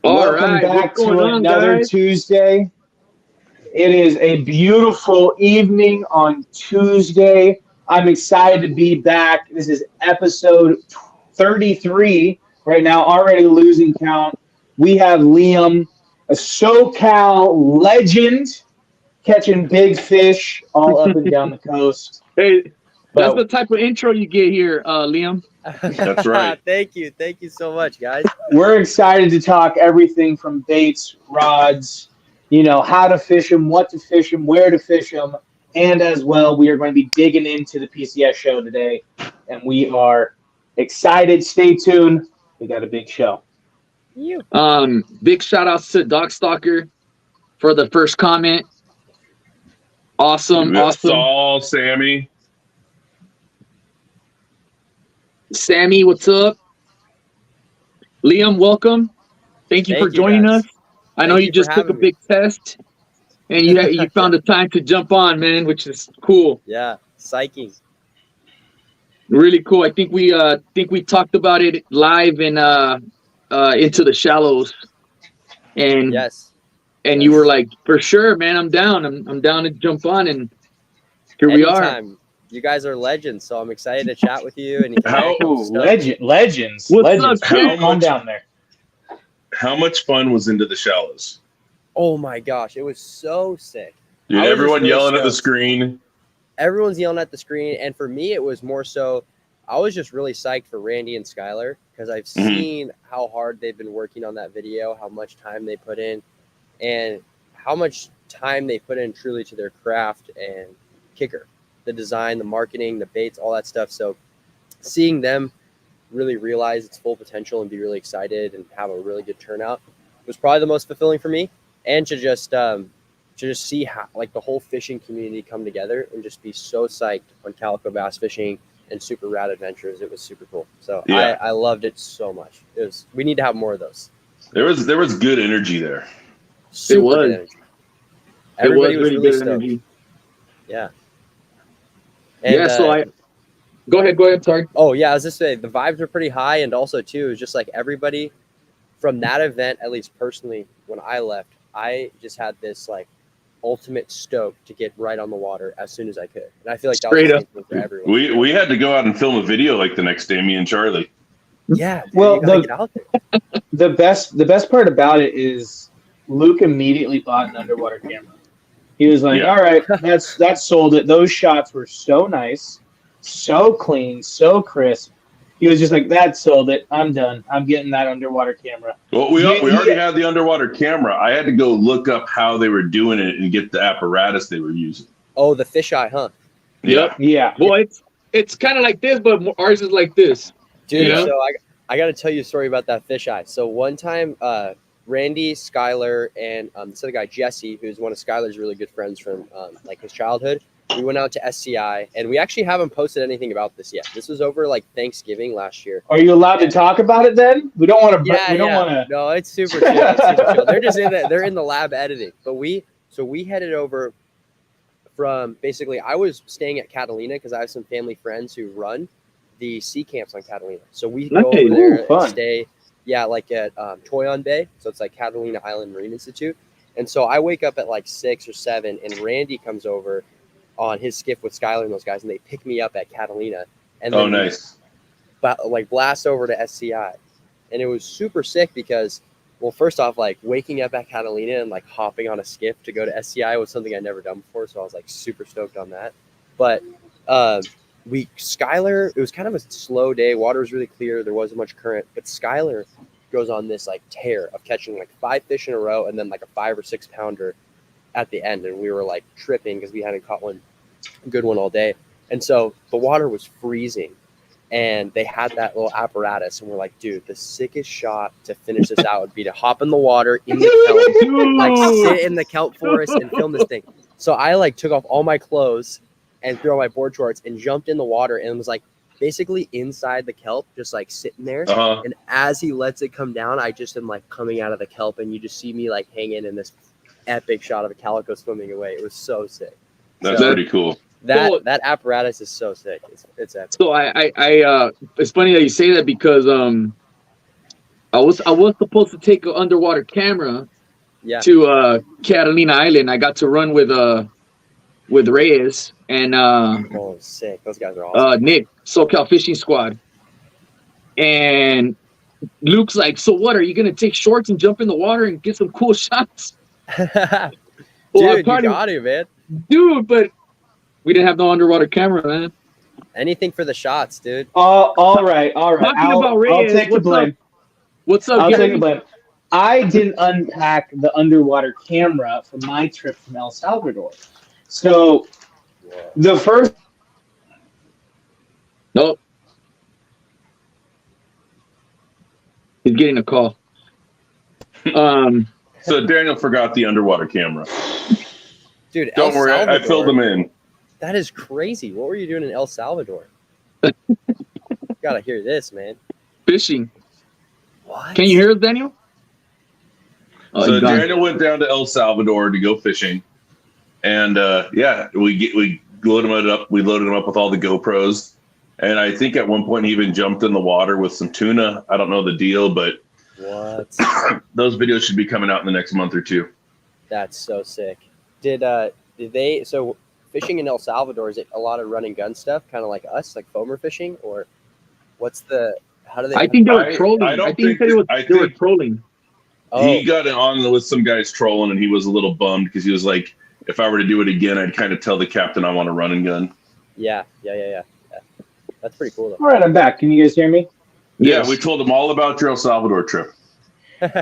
Welcome back to another Tuesday. It is a beautiful evening on Tuesday. I'm excited to be back. This is episode 33 right now, already losing count. We have Liam, a SoCal legend, catching big fish all up and down the coast. Hey, that's the type of intro you get here, Liam. That's right. Thank you so much, guys. We're excited to talk everything from baits, rods, how to fish them, what to fish them, where to fish them, and as well, we are going to be digging into the PCS show today, and we are excited. Stay tuned. We got a big show. Big shout outs to Dog Stalker for the first comment. Awesome. Saul, Sammy, what's up? Liam, welcome. Thank you for joining us. I know you just took a big test, and you found the time to jump on, man, which is cool. Yeah, psyching. Really cool. I think we talked about it live in Into the Shallows, and you were like, for sure, man, I'm down. I'm down to jump on, and here we are. You guys are legends, so I'm excited to chat with you. And legends. What's up, Come on down there. How much fun was Into the Shallows? Oh my gosh, it was so sick. Dude, everyone yelling at the screen. Everyone's yelling at the screen, and for me, it was more so. I was just really psyched for Randy and Skylar because I've seen how hard they've been working on that video, how much time they put in, and how much time they put in truly to their craft and kicker. The design, the marketing, the baits, all that stuff. So seeing them really realize its full potential and be really excited and have a really good turnout was probably the most fulfilling for me. And to just see how like the whole fishing community come together and just be so psyched on Calico Bass fishing and super rad adventures. It was super cool. So yeah. I loved it so much. We need to have more of those. There was good energy there. Super good energy. Everybody was really stoked. Energy. Yeah. And, go ahead. Sorry. Oh yeah, I was just saying the vibes were pretty high, and also too, it was just like everybody from that event. At least personally, when I left, I just had this like ultimate stoke to get right on the water as soon as I could, and I feel like that was the same thing for everyone. We had to go out and film a video like the next day, me and Charlie. Yeah. Dude, well, get out there. the best part about it is Luke immediately bought an underwater camera. He was like, all right, that sold it. Those shots were so nice, so clean, so crisp. He was just like, that sold it. I'm done. I'm getting that underwater camera. Well, we already had the underwater camera. I had to go look up how they were doing it and get the apparatus they were using. Oh, the fisheye, huh? Yep. Yeah. Well, it's kind of like this, but ours is like this. Dude, so I got to tell you a story about that fisheye. So one time, Randy, Skylar, and this other guy, Jesse, who's one of Skylar's really good friends from like his childhood. We went out to SCI, and we actually haven't posted anything about this yet. This was over like Thanksgiving last year. Are you allowed to talk about it then? We don't want to. Yeah, we don't want to. No, it's super chill. It's super chill. They're just they're in the lab editing. But we headed over from basically. I was staying at Catalina because I have some family friends who run the sea camps on Catalina. So we go over there and stay. Yeah, like at Toyon Bay. So it's like Catalina Island Marine Institute. And so I wake up at like 6 or 7, and Randy comes over on his skiff with Skylar and those guys, and they pick me up at Catalina. And then nice. Like blast over to SCI. And it was super sick because, well, first off, like waking up at Catalina and like hopping on a skiff to go to SCI was something I'd never done before. So I was like super stoked on that. But Skylar, it was kind of a slow day. Water was really clear. There wasn't much current, but Skylar goes on this like tear of catching like 5 fish in a row and then like a 5 or 6 pounder at the end. And we were like tripping because we hadn't caught a good one all day. And so the water was freezing and they had that little apparatus. And we're like, dude, the sickest shot to finish this out would be to hop in the water in the kelp, like sit in the kelp forest and film this thing. So I like took off all my clothes and threw on my board shorts and jumped in the water and was like basically inside the kelp, just like sitting there. And as he lets it come down, I just am like coming out of the kelp, and you just see me like hanging in this epic shot of a calico swimming away. It was so sick. That's pretty cool. That apparatus is so sick. It's epic. So I it's funny that you say that because I was supposed to take an underwater camera to Catalina Island. I got to run with Reyes and oh, sick. Those guys are awesome. Nick, SoCal Fishing Squad. And Luke's like, so what? Are you gonna take shorts and jump in the water and get some cool shots? Dude, you got to, man. Dude, but we didn't have no underwater camera, man. Anything for the shots, dude. All right. I'll take the blame. What's up, I'll Gary? take the blame. I didn't unpack the underwater camera for my trip from El Salvador. So the first. Nope. He's getting a call. So Daniel forgot the underwater camera. Dude, don't worry, I filled them in. That is crazy. What were you doing in El Salvador? Gotta hear this, man. Fishing. What? Can you hear us, Daniel? Oh, so Daniel went down to El Salvador to go fishing, and we loaded him up. We loaded him up with all the GoPros, and I think at one point he even jumped in the water with some tuna. I don't know the deal, but what? Those videos should be coming out in the next month or two. That's so sick. Did they? So fishing in El Salvador, is it a lot of run and gun stuff, kind of like us, like foamer fishing, or what's the? How do they? I think they were trolling. I think they were trolling. Oh. He got on with some guys trolling, and he was a little bummed because he was like, "If I were to do it again, I'd kind of tell the captain I want to run and gun." Yeah. That's pretty cool, though. All right, I'm back. Can you guys hear me? Yeah, we told him all about your El Salvador trip.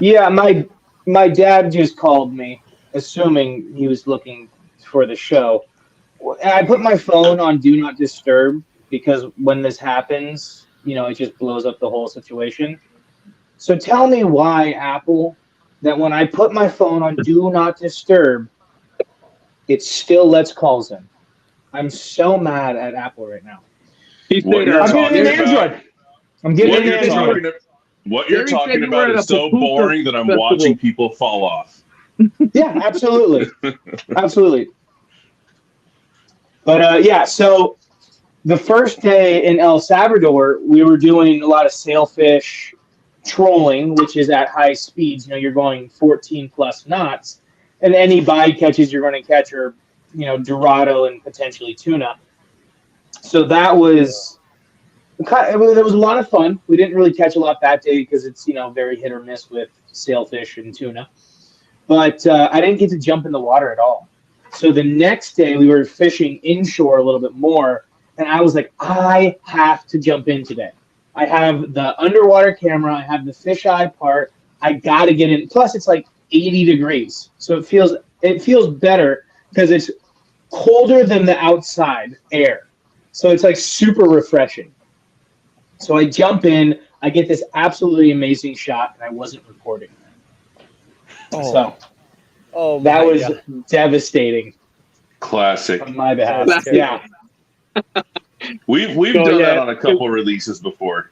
Yeah, my dad just called me, assuming he was looking for the show. And I put my phone on Do Not Disturb because when this happens, it just blows up the whole situation. So tell me why, Apple, that when I put my phone on Do Not Disturb, it still lets calls in. I'm so mad at Apple right now. I'm getting an Android. What you're talking about is so boring that I'm watching people fall off. Yeah, absolutely. Absolutely. But so the first day in El Salvador, we were doing a lot of sailfish trolling, which is at high speeds. You're going 14 plus knots, and any bycatches you're going to catch are, Dorado and potentially tuna. So that was it was a lot of fun. We didn't really catch a lot that day because it's very hit or miss with sailfish and tuna. But I didn't get to jump in the water at all. So the next day we were fishing inshore a little bit more, and I was like, I have to jump in today. I have the underwater camera. I have the fisheye part. I got to get in. Plus, it's like 80 degrees, so it feels better because it's colder than the outside air. So it's like super refreshing. So I jump in. I get this absolutely amazing shot, and I wasn't recording. That was devastating. Classic. On my behalf. Yeah. We've done that on a couple releases before.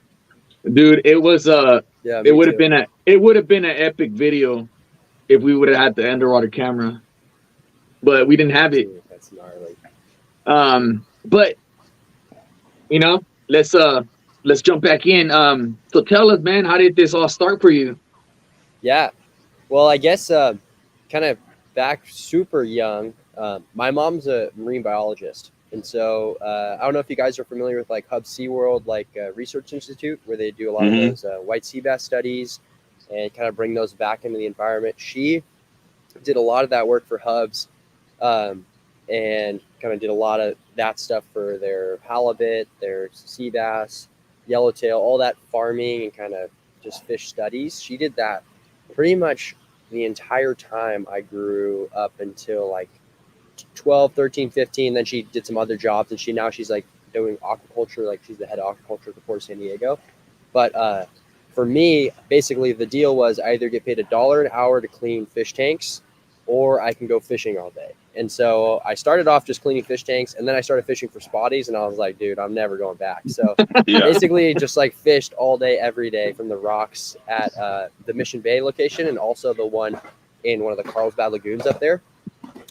Dude, it was it would have been an epic video if we would have had the underwater camera. But we didn't have it. That's gnarly. But let's jump back in. So tell us, man, how did this all start for you? Yeah. Well, I guess kind of back super young. My mom's a marine biologist. And so I don't know if you guys are familiar with like Hub SeaWorld, like Research Institute, where they do a lot of those white sea bass studies and kind of bring those back into the environment. She did a lot of that work for Hubs and kind of did a lot of that stuff for their halibut, their sea bass, yellowtail, all that farming and kind of just fish studies. She did that pretty much the entire time I grew up until like 12, 13, 15. Then she did some other jobs, and she's like doing aquaculture, like she's the head of aquaculture at the Port of San Diego. But for me, basically the deal was I either get paid $1 an hour to clean fish tanks, or I can go fishing all day. And so I started off just cleaning fish tanks, and then I started fishing for spotties, and I was like, dude, I'm never going back. So basically just like fished all day, every day from the rocks at the Mission Bay location, and also the one in one of the Carlsbad lagoons up there.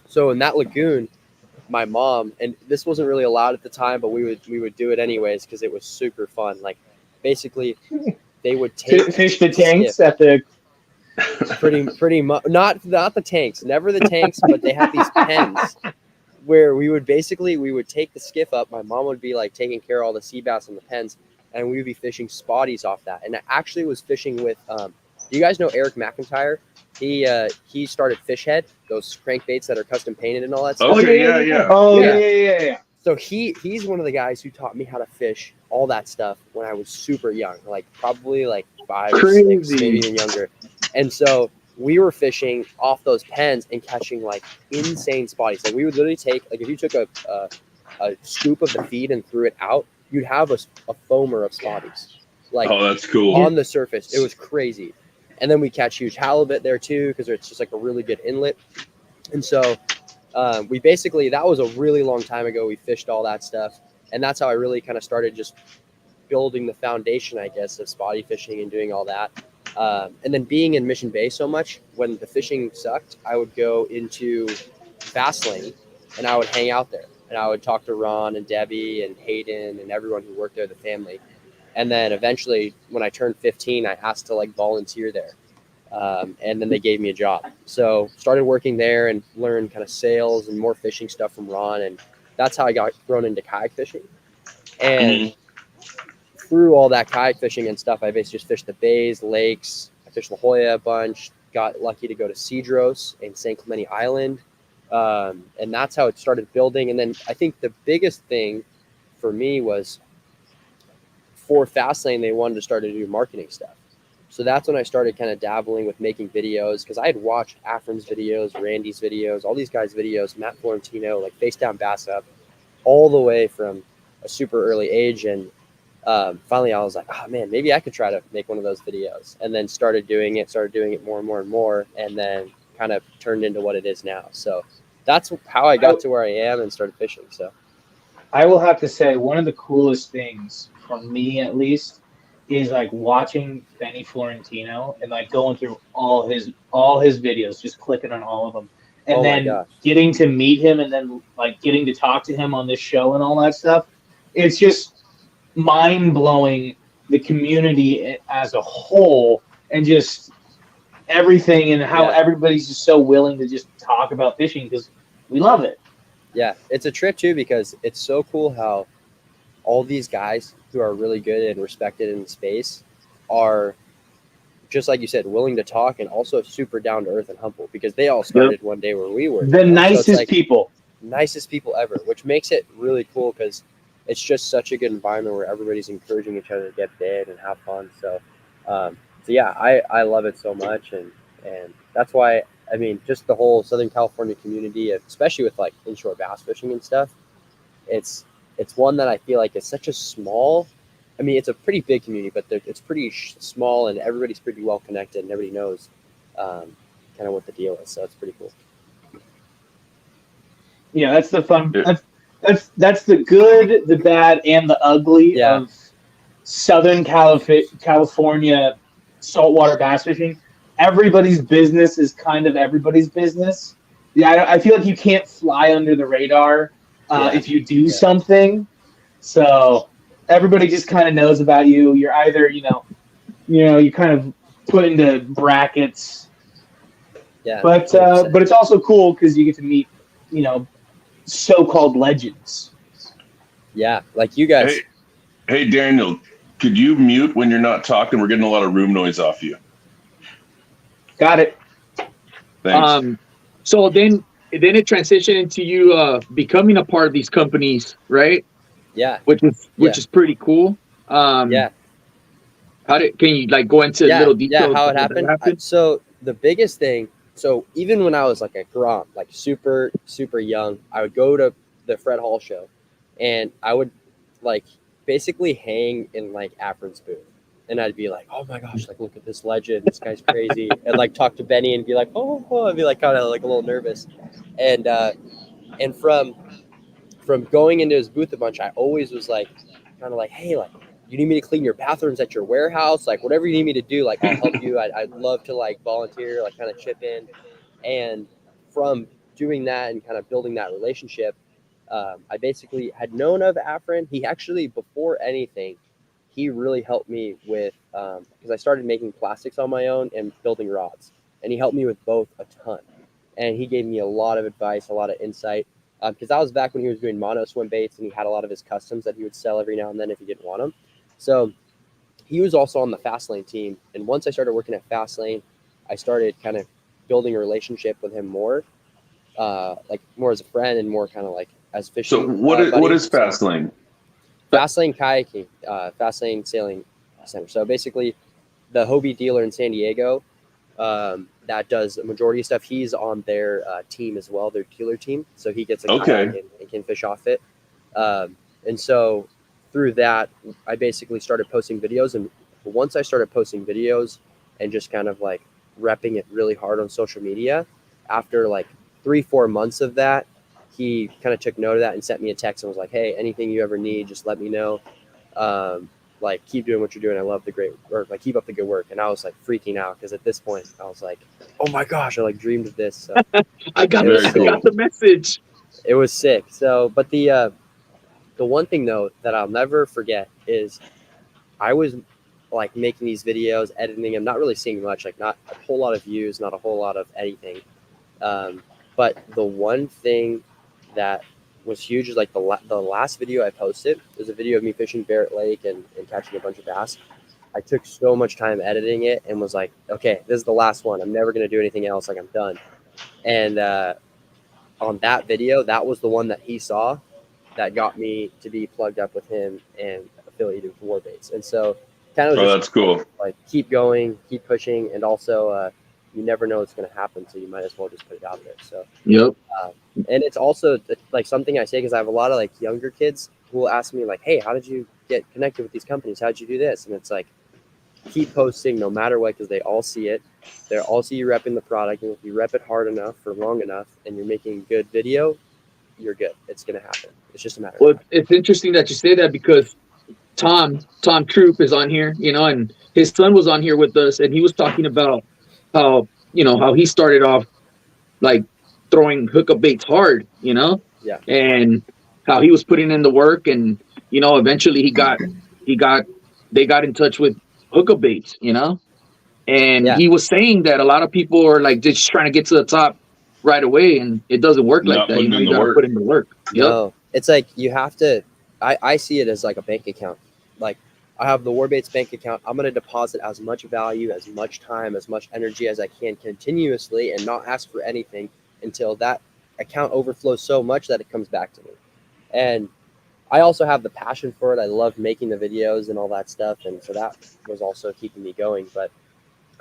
So in that lagoon, my mom, and this wasn't really allowed at the time, but we would do it anyways because it was super fun. Like basically they would take fish the tanks at the pretty much not the tanks, never the tanks, but they have these pens where we would take the skiff up. My mom would be like taking care of all the sea bass in the pens, and we would be fishing spotties off that. And I actually was fishing with do you guys know Eric McIntyre? He started Fishhead, those crankbaits that are custom painted and all that stuff. Okay, yeah. Oh yeah. So he's one of the guys who taught me how to fish all that stuff when I was super young, like probably like 5 or 6, maybe even younger. And so we were fishing off those pens and catching like insane spotties. Like we would literally take, like if you took a scoop of the feed and threw it out, you'd have a foamer of spotties. Like, oh, that's cool. On the surface. It was crazy. And then we catch huge halibut there too, because it's just like a really good inlet. And so we basically, that was a really long time ago. We fished all that stuff. And that's how I really kind of started just building the foundation, I guess, of spotty fishing and doing all that. And then being in Mission Bay so much, when the fishing sucked, I would go into Fast Lane and I would hang out there. And I would talk to Ron and Debbie and Hayden and everyone who worked there, the family. And then eventually, when I turned 15, I asked to like volunteer there. And then they gave me a job. So started working there and learned kind of sales and more fishing stuff from Ron. And that's how I got thrown into kayak fishing. And through all that kayak fishing and stuff, I basically just fished the bays, lakes. I fished La Jolla a bunch. Got lucky to go to Cedros and San Clemente Island. And that's how it started building. And then I think the biggest thing for me was for Fastlane, they wanted to start to do marketing stuff. So that's when I started kind of dabbling with making videos, because I had watched Afrin's videos, Randy's videos, all these guys' videos, Matt Florentino, like Face Down Bass Up, all the way from a super early age. And finally I was like, oh man, maybe I could try to make one of those videos. And then started doing it more and more and more, and then kind of turned into what it is now. So that's how I got to where I am and started fishing. So I will have to say, one of the coolest things for me, at least, is like watching Benny Florentino and like going through all his videos, just clicking on all of them, and then getting to meet him, and then like getting to talk to him on this show and all that stuff. It's just mind blowing, the community as a whole, and just everything, and how everybody's just so willing to just talk about fishing because we love it. Yeah, it's a trip too, because it's so cool how all these guys who are really good and respected in the space are, just like you said, willing to talk, and also super down to earth and humble, because they all started one day where we were. The nicest people. Nicest people ever, which makes it really cool, because it's just such a good environment where everybody's encouraging each other to get big and have fun. So yeah, I love it so much. And that's why, I mean, just the whole Southern California community, especially with like inshore bass fishing and stuff, it's one that I feel like is such a small, I mean, it's a pretty big community, but it's pretty small, and everybody's pretty well connected, and everybody knows kind of what the deal is. So it's pretty cool. Yeah, that's the fun. That's the good, the bad, and the ugly of Southern California saltwater bass fishing. Everybody's business is kind of everybody's business. Yeah, I feel like you can't fly under the radar if you do something. So everybody just kind of knows about you. You're either, you kind of put into brackets. Yeah. But it's also cool because you get to meet, so-called legends. Yeah, like you guys. Hey, Daniel, could you mute when you're not talking? We're getting a lot of room noise off you. Got it. Thanks. So then it transitioned into you becoming a part of these companies, right? Yeah. Which is pretty cool. Can you like go into little details? Yeah, how it happened? So the biggest thing, so even when I was like a grom, like super, super young, I would go to the Fred Hall show, and I would like basically hang in like Afrin's booth. And I'd be like, oh my gosh, like, look at this legend. This guy's crazy. And like talk to Benny and be like, oh, I'd be like kind of like a little nervous. And from going into his booth a bunch, I always was like, kind of like, hey, like, you need me to clean your bathrooms at your warehouse? Like, whatever you need me to do, like, I'll help you. I'd love to like volunteer, like kind of chip in. And from doing that and kind of building that relationship, I basically had known of Afrin. He actually, before anything, he really helped me with, because I started making plastics on my own and building rods, and he helped me with both a ton. And he gave me a lot of advice, a lot of insight, because that was back when he was doing mono swim baits, and he had a lot of his customs that he would sell every now and then if he didn't want them. So he was also on the Fastlane team. And once I started working at Fastlane, I started kind of building a relationship with him more, like more as a friend and more kind of like as fishing. So what is Fastlane? Fastlane kayaking, Fastlane sailing center. So basically, the Hobie dealer in San Diego that does the majority of stuff. He's on their team as well, their dealer team. So he gets a kayak and can fish off it. And so through that, I basically started posting videos. And once I started posting videos and just kind of like repping it really hard on social media, after like 3-4 months of that, he kind of took note of that and sent me a text and was like, hey, anything you ever need, just let me know. Like, keep doing what you're doing. I love the great work. Like, keep up the good work. And I was like freaking out because at this point I was like, oh my gosh, I like dreamed of this. So I got the message. It was sick. So, but the one thing though that I'll never forget is I was like making these videos, editing them, not really seeing much, like not a whole lot of views, not a whole lot of anything. But the one thing that was huge is like the last video I posted was a video of me fishing Barrett Lake and catching a bunch of bass. I took so much time editing it and was like, okay, this is the last one. I'm never going to do anything else. Like, I'm done. And on that video, that was the one that he saw that got me to be plugged up with him and affiliated with Warbaits. And so kind of that's cool. Like, keep going, keep pushing, and also you never know what's going to happen, so you might as well just put it out there. So and it's also like something I say because I have a lot of like younger kids who will ask me like, hey, how did you get connected with these companies? How did you do this? And it's like, keep posting no matter what, because they all see it. They all see you repping the product, and if you rep it hard enough for long enough and you're making good video, you're good. It's going to happen. It's just a matter of time. It's interesting that you say that because Tom Troop is on here, and his son was on here with us, and he was talking about how he started off like throwing hookup baits hard, and how he was putting in the work, and eventually they got in touch with hookup baits, and he was saying that a lot of people are like just trying to get to the top right away, and it doesn't work like that. You gotta put in the work. No, it's like you have to. I see it as like a bank account. Like, I have the Warbaits bank account. I'm going to deposit as much value, as much time, as much energy as I can continuously and not ask for anything until that account overflows so much that it comes back to me. And I also have the passion for it. I love making the videos and all that stuff. And so that was also keeping me going. But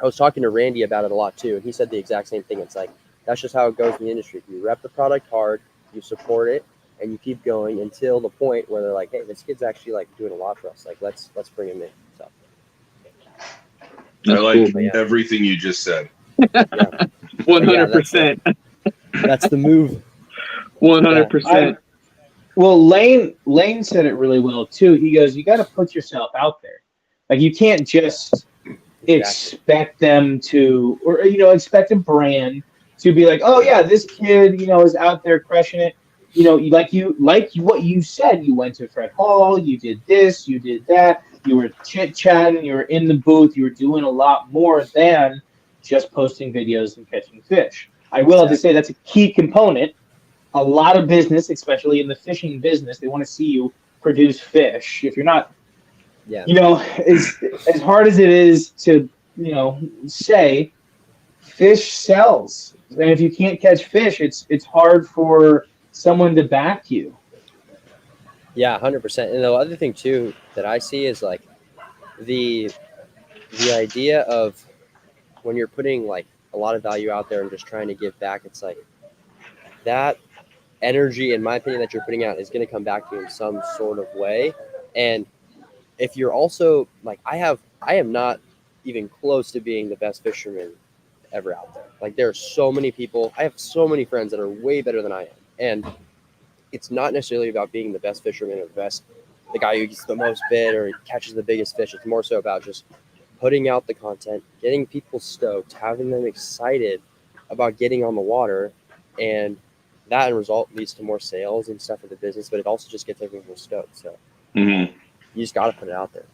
I was talking to Randy about it a lot too. And he said the exact same thing. It's like, that's just how it goes in the industry. If you rep the product hard, you support it, and you keep going until the point where they're like, hey, this kid's actually like doing a lot for us. Like, let's bring him in. So I like everything you just said. 100%. That's the move. 100%. Well, Lane said it really well too. He goes, you got to put yourself out there. Like, you can't just expect them to, or expect a brand to be like, oh yeah, this kid, is out there crushing it. Like what you said, you went to Fred Hall, you did this, you did that, you were chit-chatting, you were in the booth, you were doing a lot more than just posting videos and catching fish. I will have to say that's a key component. A lot of business, especially in the fishing business, they want to see you produce fish. If you're not, as hard as it is to, say, fish sells. And if you can't catch fish, it's hard for someone to back you. Yeah, 100%. And the other thing too that I see is like the idea of when you're putting like a lot of value out there and just trying to give back, it's like that energy, in my opinion, that you're putting out is going to come back to you in some sort of way. And if you're also like, I am not even close to being the best fisherman ever out there. Like, there are so many people. I have so many friends that are way better than I am. And it's not necessarily about being the best fisherman or the guy who gets the most bit or catches the biggest fish. It's more so about just putting out the content, getting people stoked, having them excited about getting on the water. And that in result leads to more sales and stuff for the business, but it also just gets everyone more stoked. So you just got to put it out there.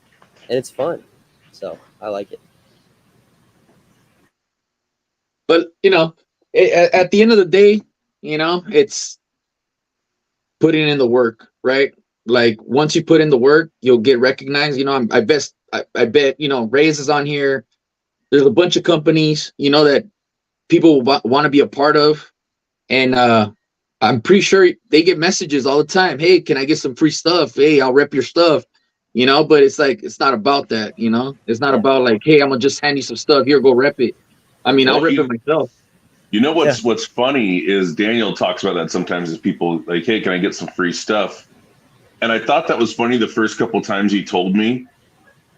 and it's fun. So I like it. But at the end of the day, it's putting in the work, right? Like once you put in the work, you'll get recognized. I bet Reyes is on here. There's a bunch of companies, that people want to be a part of, and I'm pretty sure they get messages all the time. Hey, can I get some free stuff? Hey, I'll rep your stuff. But it's like it's not about that. It's not about like, hey, I'm gonna just hand you some stuff. Here, go rep it. I mean, I'll rep it myself. What's funny is Daniel talks about that sometimes. Is people like, hey, can I get some free stuff? And I thought that was funny the first couple times he told me.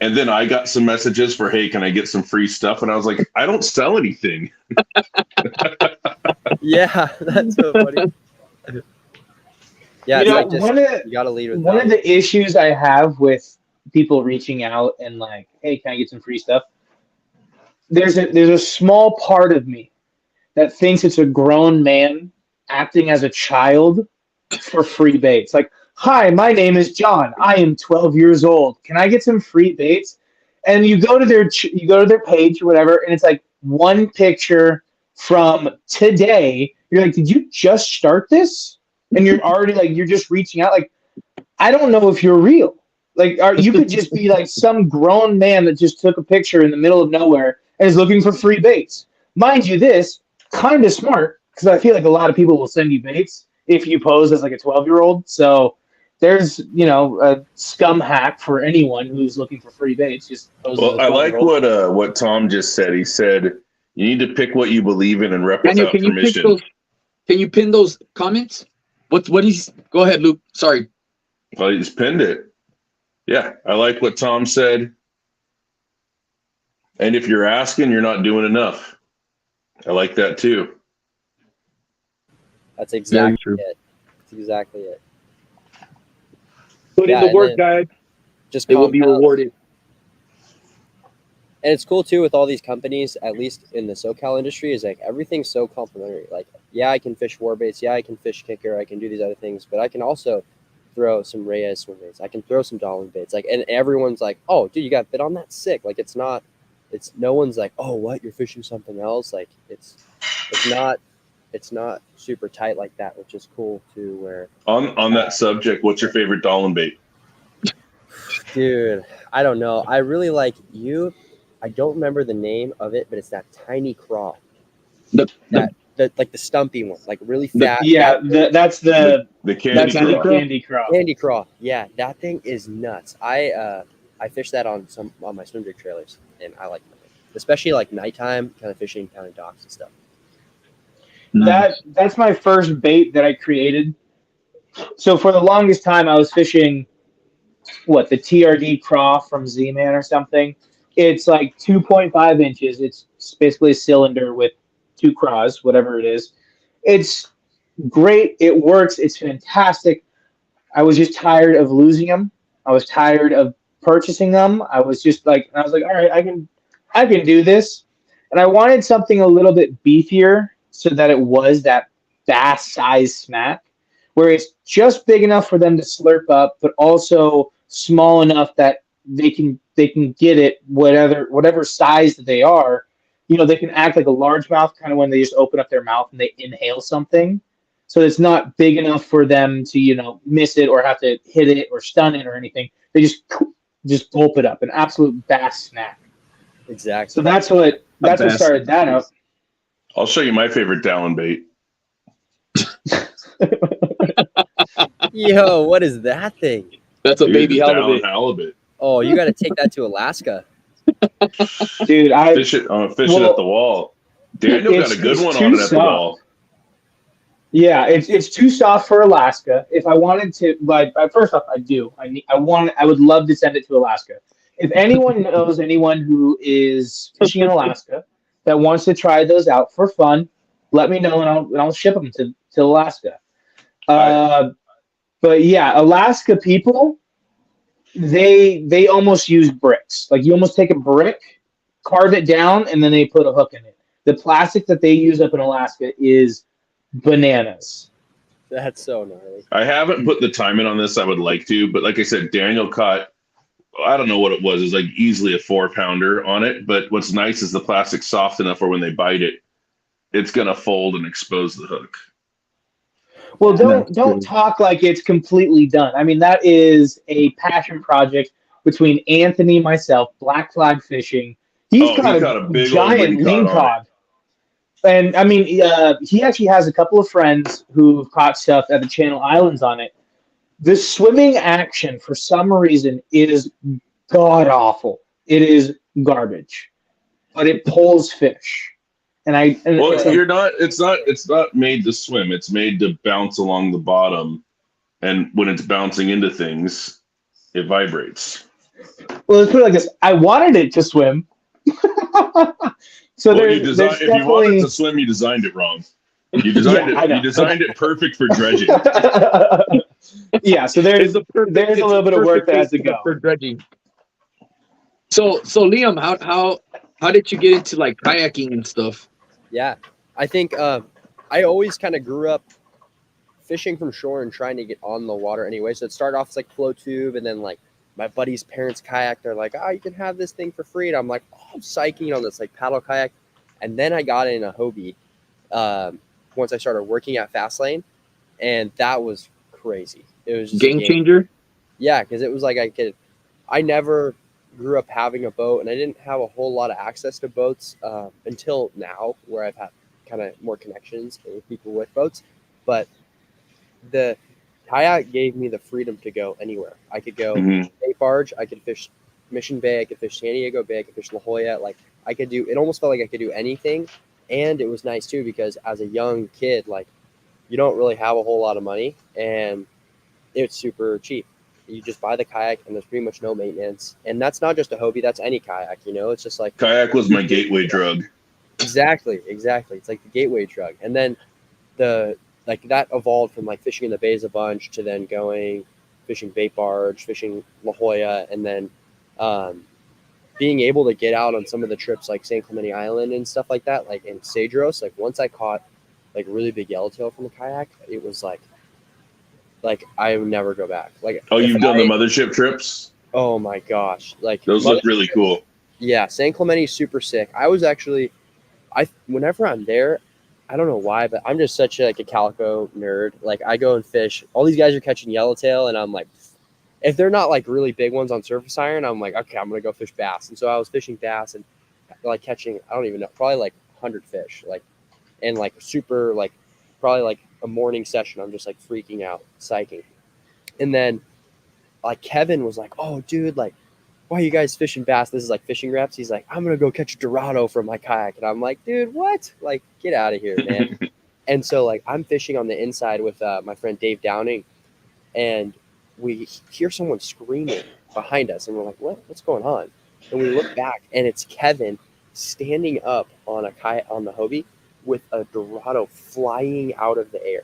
And then I got some messages for, hey, can I get some free stuff? And I was like, I don't sell anything. Yeah, that's so funny. Yeah, you gotta lead with one of the issues I have with people reaching out and like, hey, can I get some free stuff? There's a small part of me that thinks it's a grown man acting as a child for free baits. Like, hi, my name is John. I am 12 years old. Can I get some free baits? And you go to their page or whatever, and it's like one picture from today. You're like, did you just start this? And you're already like, you're just reaching out. Like, I don't know if you're real. Like, you could just be like some grown man that just took a picture in the middle of nowhere and is looking for free baits. Mind you, this kind of smart, because I feel like a lot of people will send you baits if you pose as like a 12-year-old. So there's a scum hack for anyone who's looking for free baits. Just pose as a 12-year-old. I like what Tom just said. He said you need to pick what you believe in and rep without permission. Can you pin those comments? Go ahead, Luke. Sorry. Well, he just pinned it. Yeah, I like what Tom said. And if you're asking, you're not doing enough. I like that too. That's exactly it. That's exactly it. Put in the work, guys. Just it will be rewarded. And it's cool too with all these companies, at least in the SoCal industry, is like everything's so complimentary. Like, yeah, I can fish war baits. Yeah, I can fish kicker. I can do these other things, but I can also throw some Reyes swim baits. I can throw some dollar baits. Like, and everyone's like, oh, dude, you got bit on that? Sick. Like, no one's like, oh, what? You're fishing something else? Like, it's not super tight like that, which is cool too. Where on that subject, what's your favorite dollar bait? Dude, I don't know. I really like I don't remember the name of it, but it's that tiny craw. The stumpy one, like really fat. That's the candy craw. Candy craw. Yeah, that thing is nuts. I fish that on my swim jig trailers, and I like that, especially like nighttime kind of fishing, kind of docks and stuff. Nice. That's my first bait that I created. So for the longest time, I was fishing the TRD craw from Z-Man or something. It's like 2.5 inches. It's basically a cylinder with two craws, whatever it is. It's great. It works. It's fantastic. I was just tired of losing them. I was tired of purchasing them. I was like, all right, I can do this. And I wanted something a little bit beefier so that it was that bass size smack where it's just big enough for them to slurp up, but also small enough that they can get it whatever size that they are. They can act like a largemouth kind of when they just open up their mouth and they inhale something. So it's not big enough for them to, miss it or have to hit it or stun it or anything. They just gulp it up, an absolute bass snack. Exactly. So that's what started that up. I'll show you my favorite Dallin bait. Yo, what is that thing? That's a baby halibut. Oh, you got to take that to Alaska. Dude, I fish it at the wall. Daniel got a good one on it at the wall. Yeah, it's too soft for Alaska. If I wanted to, first off, I would love to send it to Alaska. If anyone knows anyone who is fishing in Alaska that wants to try those out for fun, let me know and I'll ship them to Alaska. But yeah, Alaska people, they almost use bricks. Like you almost take a brick, carve it down, and then they put a hook in it. The plastic that they use up in Alaska is bananas. That's so gnarly. I haven't put the time in on this. I would like to, but like I said, Daniel caught I don't know what it was. It was like easily a 4-pounder on it. But what's nice is the plastic's soft enough where when they bite it, it's gonna fold and expose the hook. Well, don't talk like it's completely done. I mean, that is a passion project between Anthony and myself, Black Flag Fishing. He's caught a big giant ling cod. And I mean, he actually has a couple of friends who've caught stuff at the Channel Islands on it. The swimming action, for some reason, is god awful. It is garbage, but it pulls fish. It's not made to swim. It's made to bounce along the bottom, and when it's bouncing into things, it vibrates. Well, let's put it like this: I wanted it to swim. So if you wanted to swim, you designed it wrong. You designed You designed it perfect for dredging. Yeah, so there's a little bit of work that has to go for dredging. So Liam, how did you get into like kayaking and stuff? Yeah, I think I always kind of grew up fishing from shore and trying to get on the water anyway. So it started off as like flow tube, and then like my buddy's parents kayak. They're like, "Oh, you can have this thing for free," and I'm like, "Oh, I'm psyching on this like paddle kayak." And then I got in a Hobie once I started working at Fastlane, and that was crazy. It was just game changer. Yeah, because it was like I never grew up having a boat, and I didn't have a whole lot of access to boats until now, where I've had kind of more connections with people with boats. But the kayak gave me the freedom to go anywhere. I could go bait barge, I could fish Mission Bay, I could fish San Diego Bay, I could fish La Jolla. Like I could do, it almost felt like I could do anything. And it was nice too, because as a young kid, like you don't really have a whole lot of money, and it's super cheap. You just buy the kayak, and there's pretty much no maintenance. And that's not just a Hobie, that's any kayak, you know? It's just like... Kayak was my gateway drug. Exactly. It's like the gateway drug. And then that evolved from like fishing in the bays a bunch to then going fishing bait barge, fishing La Jolla, and then being able to get out on some of the trips like San Clemente Island and stuff like that, like in Cedros. Like once I caught like really big yellowtail from the kayak, it was like I would never go back. Like, you've done the mothership trips? Oh my gosh. Like those look really cool. Yeah. San Clemente is super sick. I was actually, whenever I'm there, I don't know why, but I'm just such a Calico nerd. Like I go and fish. All these guys are catching yellowtail, and I'm like, if they're not like really big ones on surface iron, I'm like, okay, I'm going to go fish bass. And so I was fishing bass and like catching, I don't even know, probably like 100 fish, like, and like super, like probably like a morning session. I'm just like freaking out, psyching. And then like Kevin was like, oh dude, like, why are you guys fishing bass? This is like fishing reps. He's like, I'm going to go catch a Dorado from my kayak. And I'm like, dude, what? Like, get out of here, man. And so like, I'm fishing on the inside with my friend Dave Downing, and we hear someone screaming behind us, and we're like, what's going on? And we look back, and it's Kevin standing up on a kayak on the Hobie with a Dorado flying out of the air.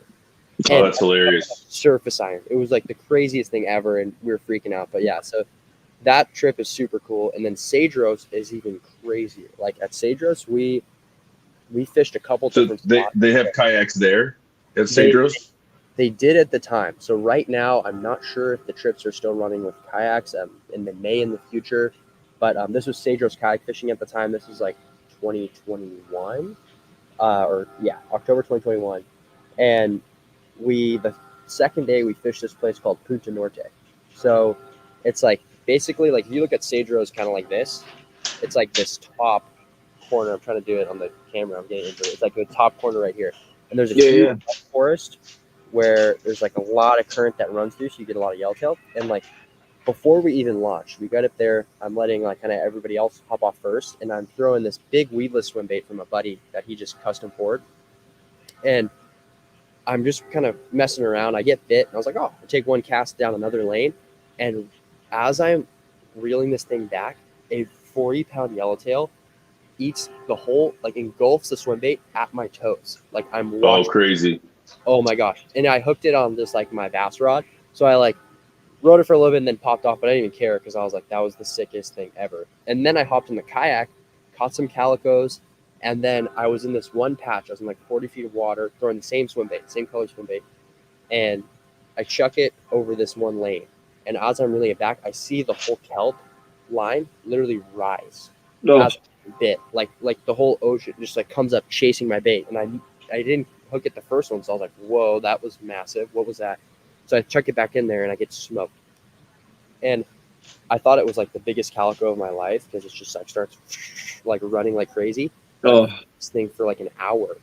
Oh, that's hilarious. Surface iron. It was like the craziest thing ever, and we were freaking out. But yeah, so that trip is super cool. And then Cedros is even crazier. Like at Cedros, we fished a couple different spots. They have kayaks there at Cedros? They did at the time. So right now, I'm not sure if the trips are still running with kayaks, and they may in the future. But this was Cedros kayak fishing at the time. This is like 2021, October 2021. And the second day we fished this place called Punta Norte. So it's like basically like if you look at Cedros kind of like this, it's like this top corner. I'm trying to do it on the camera. I'm getting into it. It's like the top corner right here. And there's a huge forest where there's like a lot of current that runs through, so you get a lot of yellowtail. And like before we even launched, we got up there. I'm letting like kind of everybody else hop off first, and I'm throwing this big weedless swim bait from a buddy that he just custom poured. And I'm just kind of messing around. I get bit, and I was like, oh, I take one cast down another lane. And as I'm reeling this thing back, a 40-pound yellowtail eats the whole, like engulfs the swim bait at my toes. Like I'm watching. Oh, crazy. Oh my gosh. And I hooked it on just like my bass rod. So I like rode it for a little bit and then popped off, but I didn't even care because I was like, that was the sickest thing ever. And then I hopped in the kayak, caught some calicos, and then I was in this one patch. I was in like 40 feet of water, throwing the same swim bait, same color swim bait. And I chuck it over this one lane. And as I'm reeling it back, I see the whole kelp line literally rise as a bit, like the whole ocean just like comes up chasing my bait. And I didn't hook it the first one, so I was like, whoa, that was massive. What was that? So I chuck it back in there and I get smoked. And I thought it was like the biggest calico of my life because it's just like starts like running like crazy. This thing for like an hour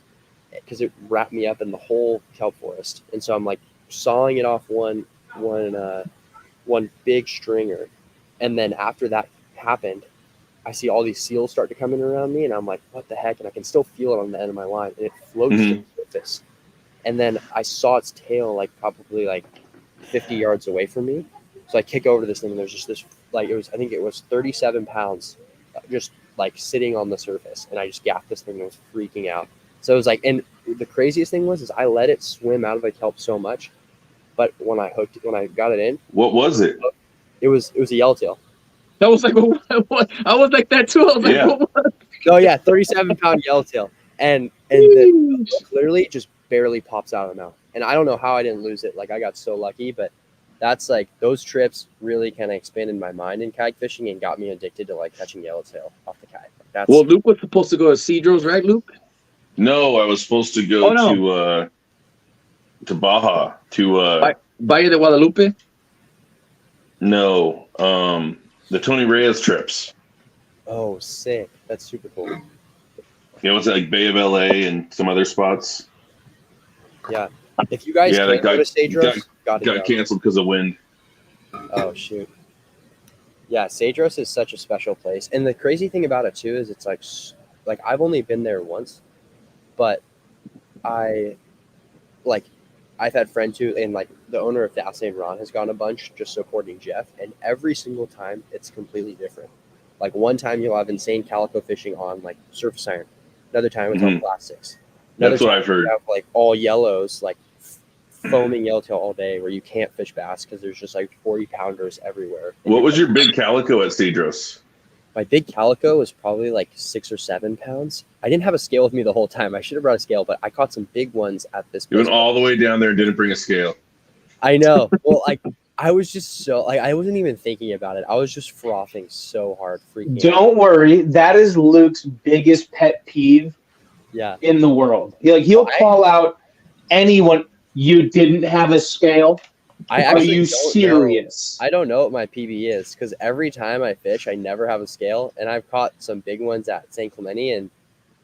because it wrapped me up in the whole kelp forest. And so I'm like sawing it off one big stringer. And then after that happened, I see all these seals start to come in around me, and I'm like, what the heck? And I can still feel it on the end of my line, and it floats to the surface. And then I saw its tail like probably like 50 yards away from me. So I kick over to this thing, and there's just this like I think it was 37 pounds just like sitting on the surface, and I just gaffed this thing and was freaking out. So it was like, and the craziest thing was I let it swim out of the kelp so much, but when I got it in, what was it? It was a yellowtail. That was like what? I was like that too. I was like, what? Oh yeah, 37-pound yellowtail, and the literally just barely pops out of the mouth. And I don't know how I didn't lose it. Like I got so lucky, but that's like those trips really kind of expanded my mind in kayak fishing and got me addicted to like catching yellowtail off the kayak. Well, Luke was supposed to go to Cedros, right, Luke? No, I was supposed to go to Baja to Valle de Guadalupe. No, the Tony Reyes trips. Oh, sick! That's super cool. Yeah, was it like Bay of LA and some other spots? Yeah, if you guys can't go to Cedros, got canceled because of wind. Oh shoot! Yeah, Cedros is such a special place, and the crazy thing about it too is it's like I've only been there once, but I've had friends who, and like the owner of Das named Ron has gone a bunch just supporting Jeff, and every single time it's completely different. Like one time you'll have insane calico fishing on like surface iron, another time it's on plastics. That's what I've heard. You have like all yellows, like foaming yellowtail all day, where you can't fish bass because there's just like 40-pounders everywhere. What was your big calico at Cedros? My big calico was probably like 6 or 7 pounds. I didn't have a scale with me the whole time. I should have brought a scale, but I caught some big ones at this. You went all the way down there and didn't bring a scale. I know. Well, like I was just so like I wasn't even thinking about it. I was just frothing so hard, freaking. Don't worry, that is Luke's biggest pet peeve. Yeah. In the world, he'll call out anyone. You didn't have a scale. Are you serious? I don't know what my PB is because every time I fish, I never have a scale, and I've caught some big ones at San Clemente, and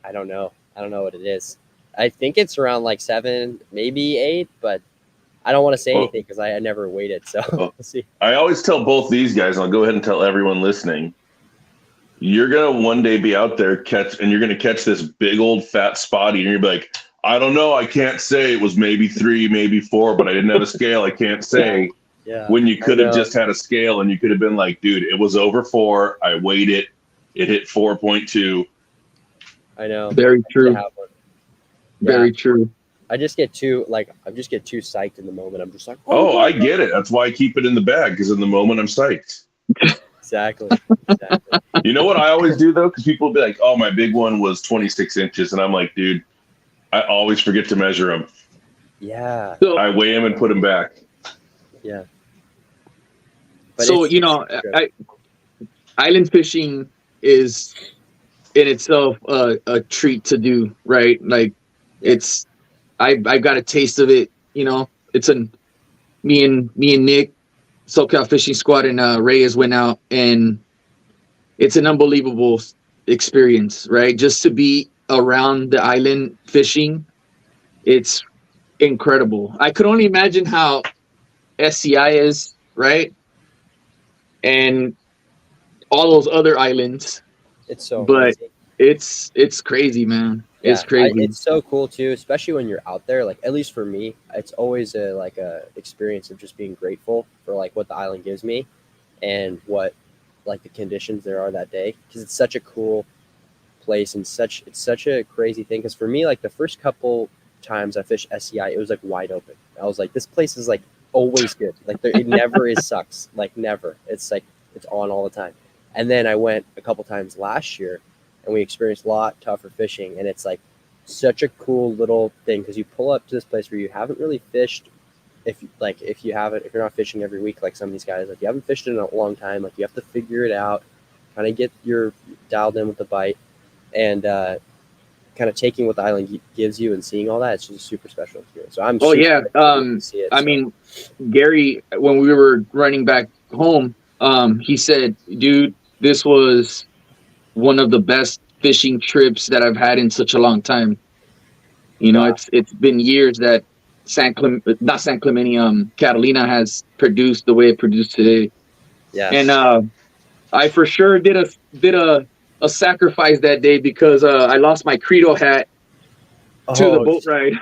I don't know. I don't know what it is. I think it's around like 7, maybe 8, but I don't want to say anything because I never waited. So we'll see. I always tell both these guys, and I'll go ahead and tell everyone listening, you're going to one day be out there and you're going to catch this big old fat spotty, and you're be like, I don't know. I can't say. It was maybe 3, maybe 4, but I didn't have a scale. I can't say. Yeah. When you could have just had a scale and you could have been like, dude, it was over 4. I weighed it. It hit 4.2. I know. Very true. Very true. I just get too psyched in the moment. I'm just like, oh, I get it. That's why I keep it in the bag, because in the moment I'm psyched. Exactly. You know what I always do though? Because people will be like, oh, my big one was 26 inches. And I'm like, dude, I always forget to measure them. Yeah. So, I weigh them and put them back. Yeah. But so, island fishing is in itself a treat to do, right? Like I've got a taste of it, it's me and Nick, SoCal Fishing Squad, and Reyes went out, and it's an unbelievable experience, right? Just to be around the island fishing, it's incredible. I could only imagine how SCI is, right? And all those other islands. It's so crazy. It's crazy, man. Yeah, it's crazy. It's so cool too, especially when you're out there. Like, at least for me, it's always a experience of just being grateful for like what the island gives me and what like the conditions there are that day, because it's such a cool place and it's such a crazy thing. Because for me, like the first couple times I fished SCI, it was like wide open. I was like, this place is like always good. Like it never is sucks. Like never. It's like it's on all the time. And then I went a couple times last year, and we experienced a lot tougher fishing. And it's like such a cool little thing, because you pull up to this place where you haven't really fished if you're not fishing every week like some of these guys, like you haven't fished in a long time, like you have to figure it out, kind of get your dialed in with the bite, and kind of taking what the island gives you and seeing all that. It's just a super special experience. So I'm super excited to see it. I mean, Gary, when we were running back home, he said, dude, this was one of the best fishing trips that I've had in such a long time. You know, it's been years that Catalina has produced the way it produced today. Yeah. And I for sure did a sacrifice that day because I lost my Credo hat to the boat ride.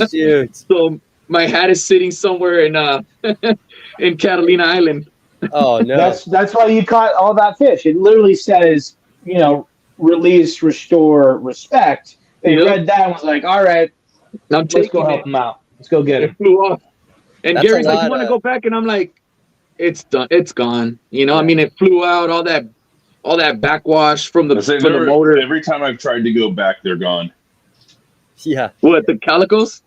Dude. So my hat is sitting somewhere in in Catalina Island. Oh no. That's why you caught all that fish. It literally says, you know, release, restore, respect. They read that and was like, all right, let's go help him out. Let's go get him. It flew off. And Gary's like, you want to go back? And I'm like, it's done. It's gone. You know, I mean, it flew out, all that backwash from the motor. Every time I've tried to go back, they're gone. Yeah. What, the Calicos?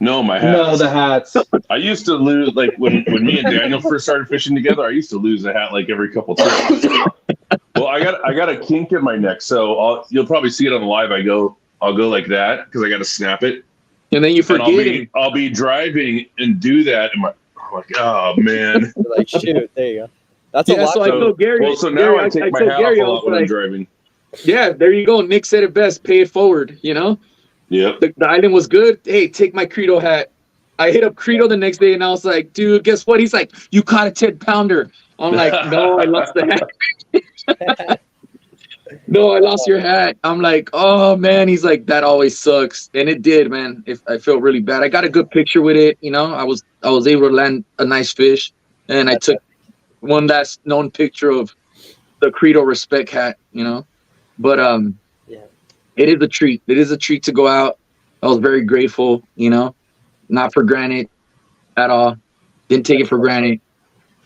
No, my hats. No, the hats. I used to lose, like when me and Daniel first started fishing together, I used to lose a hat like every couple trips. Well, I got a kink in my neck, so you'll probably see it on the live. I'll go like that because I got to snap it. And then you forget. I'll be driving and do that, and I'm like, oh man. You're like, shoot, there you go. That's a lot. So I told Gary. Well, so now I take my hat off a lot when I'm driving. Yeah, there you go. Nick said it best. Pay it forward. You know. Yep. The island was good. Hey, take my Credo hat. I hit up Credo the next day, and I was like, dude, guess what? He's like, you caught a 10-pounder. I'm like, no, I lost the hat. No, I lost your hat. I'm like, oh man. He's like, that always sucks, and it did, man. I felt really bad. I got a good picture with it. You know, I was able to land a nice fish, and I took one last known picture of the Credo respect hat. You know, but it is a treat. It is a treat to go out. I was very grateful. You know, not for granted at all. Didn't take it for granted.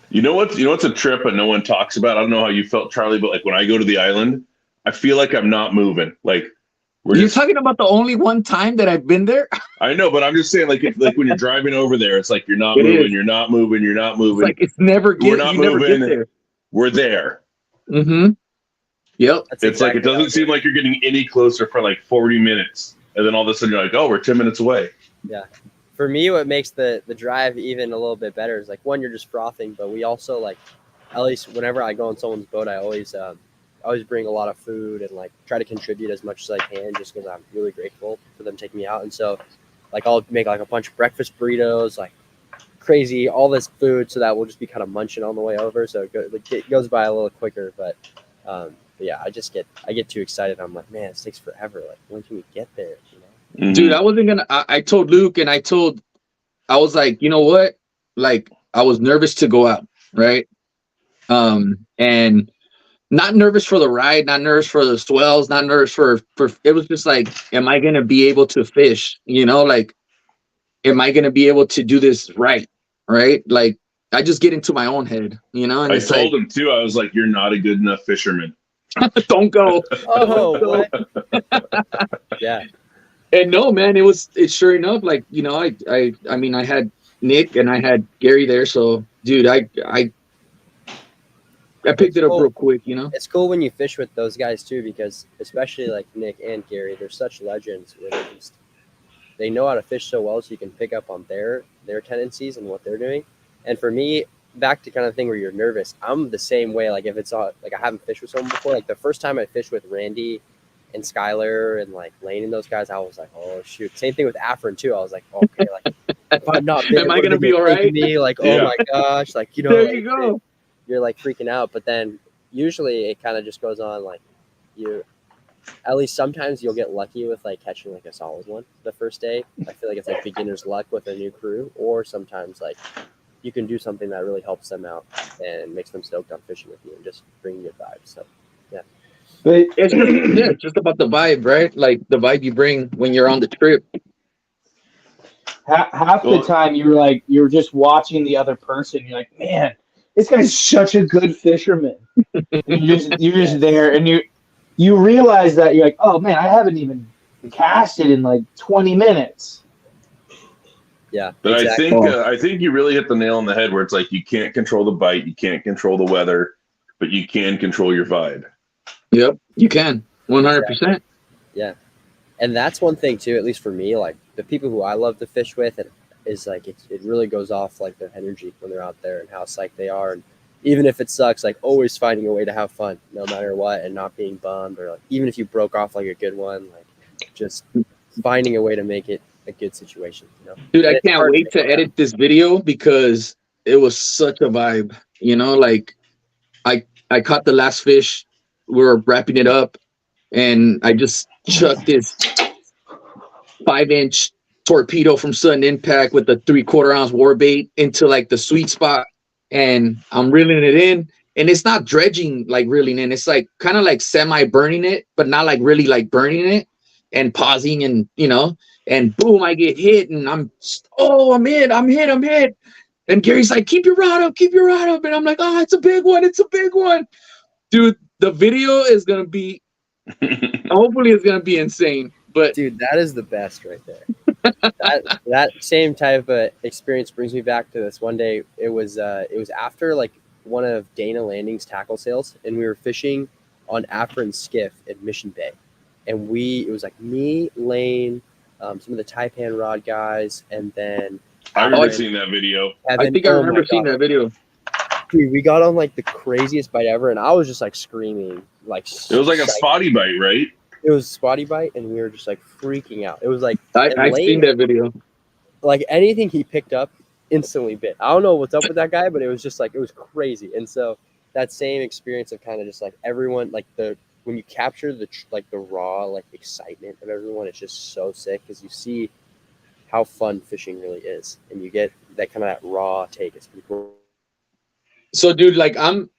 You know what's a trip that no one talks about? I don't know how you felt, Charlie, but like when I go to the island, I feel like I'm not moving. Like you're talking about the only one time that I've been there. I know, but I'm just saying, like when you're driving over there, it's like you're not moving. You're not moving. You're not moving. It's like it's never. We're not moving. Never get there. We're there. Mm-hmm. Yep. It's like it doesn't seem like you're getting any closer for like 40 minutes, and then all of a sudden you're like, oh, we're 10 minutes away. Yeah. For me, what makes the drive even a little bit better is like, one, you're just frothing, but we also like, at least whenever I go on someone's boat, I always bring a lot of food and like try to contribute as much as I can, just because I'm really grateful for them taking me out. And so like I'll make like a bunch of breakfast burritos, like crazy, all this food, so that we'll just be kind of munching on the way over. So it goes by a little quicker, but yeah, I get too excited. I'm like, man, it takes forever. Like, when can we get there? You know? Mm-hmm. Dude, I wasn't gonna. I told Luke, and I was like, you know what? Like, I was nervous to go out, right? And not nervous for the ride, not nervous for the swells, not nervous for. It was just like, am I gonna be able to fish? You know, like, am I gonna be able to do this right? Right? Like, I just get into my own head, you know. And I told him too. I was like, you're not a good enough fisherman. Don't go. Oh, what? Yeah. And no, man, it's sure enough. Like, you know, I mean, I had Nick and I had Gary there. So, dude, I picked it up real quick, you know. It's cool when you fish with those guys too, because especially like Nick and Gary, they're such legends where they know how to fish so well, so you can pick up on their tendencies and what they're doing. And for me, back to kind of thing where you're nervous, I'm the same way. Like if it's like I haven't fished with someone before, like the first time I fished with Randy and Skylar and like Lane and those guys, I was like, oh shoot. Same thing with Afrin too. I was like, okay, like if I'm not there, am I gonna be all right? Me? Like, yeah. Oh my gosh, like, you know, there like, you go. You're like freaking out, but then usually it kind of just goes on. Like at least sometimes you'll get lucky with like catching like a solid one the first day. I feel like it's like beginner's luck with a new crew, or sometimes like you can do something that really helps them out and makes them stoked on fishing with you and just bring good vibes. So, yeah. But it's just about the vibe, right? Like the vibe you bring when you're on the trip. Half the time you're just watching the other person. You're like, man, this guy's such a good fisherman. you're just there, and you realize that you're like, oh man, I haven't even casted in like 20 minutes. Yeah. But exactly. I think you really hit the nail on the head where it's like you can't control the bite, you can't control the weather, but you can control your vibe. Yep, you can. 100%. Exactly. Yeah. And that's one thing too, at least for me, like the people who I love to fish with, and is like it really goes off like their energy when they're out there and how psyched they are. And even if it sucks, like always finding a way to have fun no matter what, and not being bummed, or like even if you broke off like a good one, like just finding a way to make it a good situation, you know. Dude, I can't wait to edit this video because it was such a vibe. You know, like I caught the last fish. We were wrapping it up, and I just chucked this 5-inch torpedo from Sudden Impact with a 3/4 ounce war bait into like the sweet spot, and I'm reeling it in. And it's not dredging like reeling in. It's like kind of like semi burning it, but not like really like burning it, and pausing, and you know. And boom, I get hit, and I'm hit. And Gary's like, keep your rod up. And I'm like, oh, it's a big one. Dude, the video is going to be, hopefully it's going to be insane. But dude, that is the best right there. that same type of experience brings me back to this one day. It was after like one of Dana Landing's tackle sales, and we were fishing on Afrin's skiff in Mission Bay. And it was like me, Lane, some of the Taipan rod guys, and then I remember seeing that video. I think I remember seeing that video. Dude, we got on like the craziest bite ever, and I was just like screaming, like it was like a spotty bite, right? It was a spotty bite, and we were just like freaking out. It was like I've seen that video. Like anything he picked up, instantly bit. I don't know what's up with that guy, but it was just like it was crazy. And so that same experience of kind of just like everyone, like when you capture the raw like excitement of everyone, it's just so sick because you see how fun fishing really is, and you get that kind of that raw take. It's pretty cool. So, dude, like I'm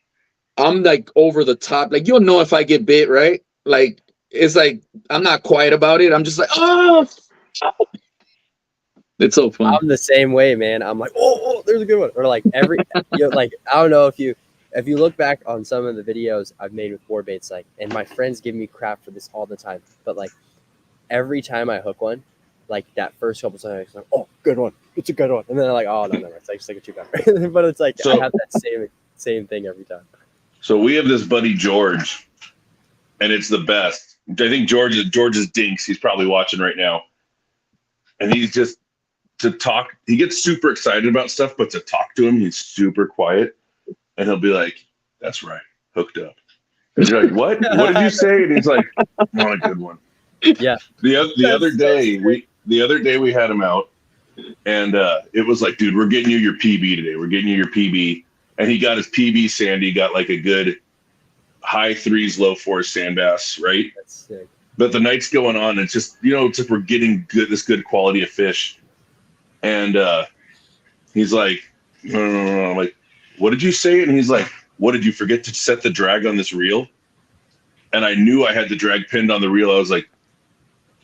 like over the top. Like you'll know if I get bit, right? Like it's like I'm not quiet about it. I'm just like, oh. It's so fun. I'm the same way, man. I'm like, oh, there's a good one. Or like every, like I don't know if you look back on some of the videos I've made with war baits, like, and my friends give me crap for this all the time, but like every time I hook one, like that first couple times, I'm like, oh, good one, it's a good one, and then they're like, oh no, it's like just like a cheap guy. But it's like I have that same thing every time. So we have this buddy George, and it's the best. I think George is dinks. He's probably watching right now, and he's just to talk. He gets super excited about stuff, but to talk to him, he's super quiet, and he'll be like, "That's right, hooked up." And you're like, "What? What did you say?" And he's like, "Not a good one." Yeah. The other day we had him out, and it was like, "Dude, we're getting you your PB today. We're getting you your PB." And he got his PB sand. He got like a good high 3s, low 4s sand bass, right? That's sick. But the night's going on. It's just, it's like we're getting this good quality of fish. And he's like, no. I'm like, what did you say? And he's like, what, did you forget to set the drag on this reel? And I knew I had the drag pinned on the reel. I was like,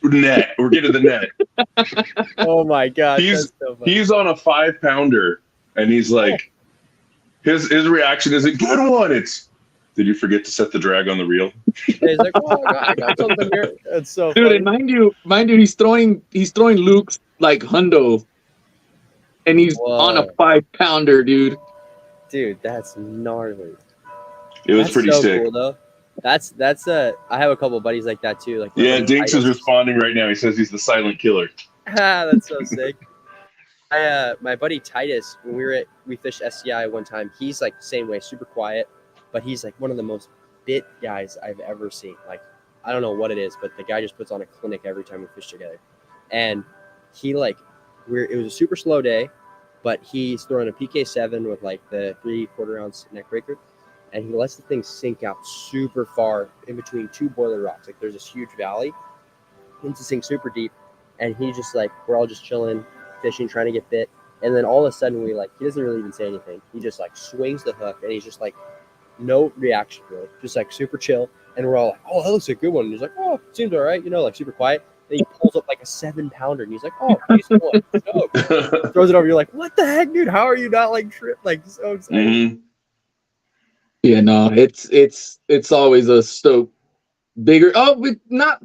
net. We're getting the net. Oh my God. He's on a 5-pounder, and he's like, his reaction isn't good one. It's, did you forget to set the drag on the reel? He's like, oh God, I got something here. It's so dude. funny. And mind you, he's throwing Luke's like hundo, and he's on a 5-pounder, dude. Dude, that's gnarly. It was pretty sick. Cool, though. That's I have a couple of buddies like that too. Like Dinks is responding right now. He says he's the silent killer. That's so sick. My buddy Titus, when we fished SCI one time, he's like the same way, super quiet, but he's like one of the most bit guys I've ever seen. Like, I don't know what it is, but the guy just puts on a clinic every time we fish together. And he it was a super slow day, but he's throwing a PK7 with like the 3/4 ounce neck breaker, and he lets the thing sink out super far in between two boiler rocks. Like there's this huge valley, and to sink super deep, and he just like, we're all just chilling, fishing, trying to get bit, and then all of a sudden he doesn't really even say anything. He just like swings the hook, and he's just like no reaction really, just like super chill, and we're all like, oh, that looks like a good one. And he's like, oh, seems all right, like super quiet. And he pulls up like a 7-pounder, and he's like, oh, decent one. Throws it over. You're like, what the heck, dude? How are you not like tripped? Like so excited. Mm-hmm. Yeah, no, it's always a stoke bigger. Oh, but not.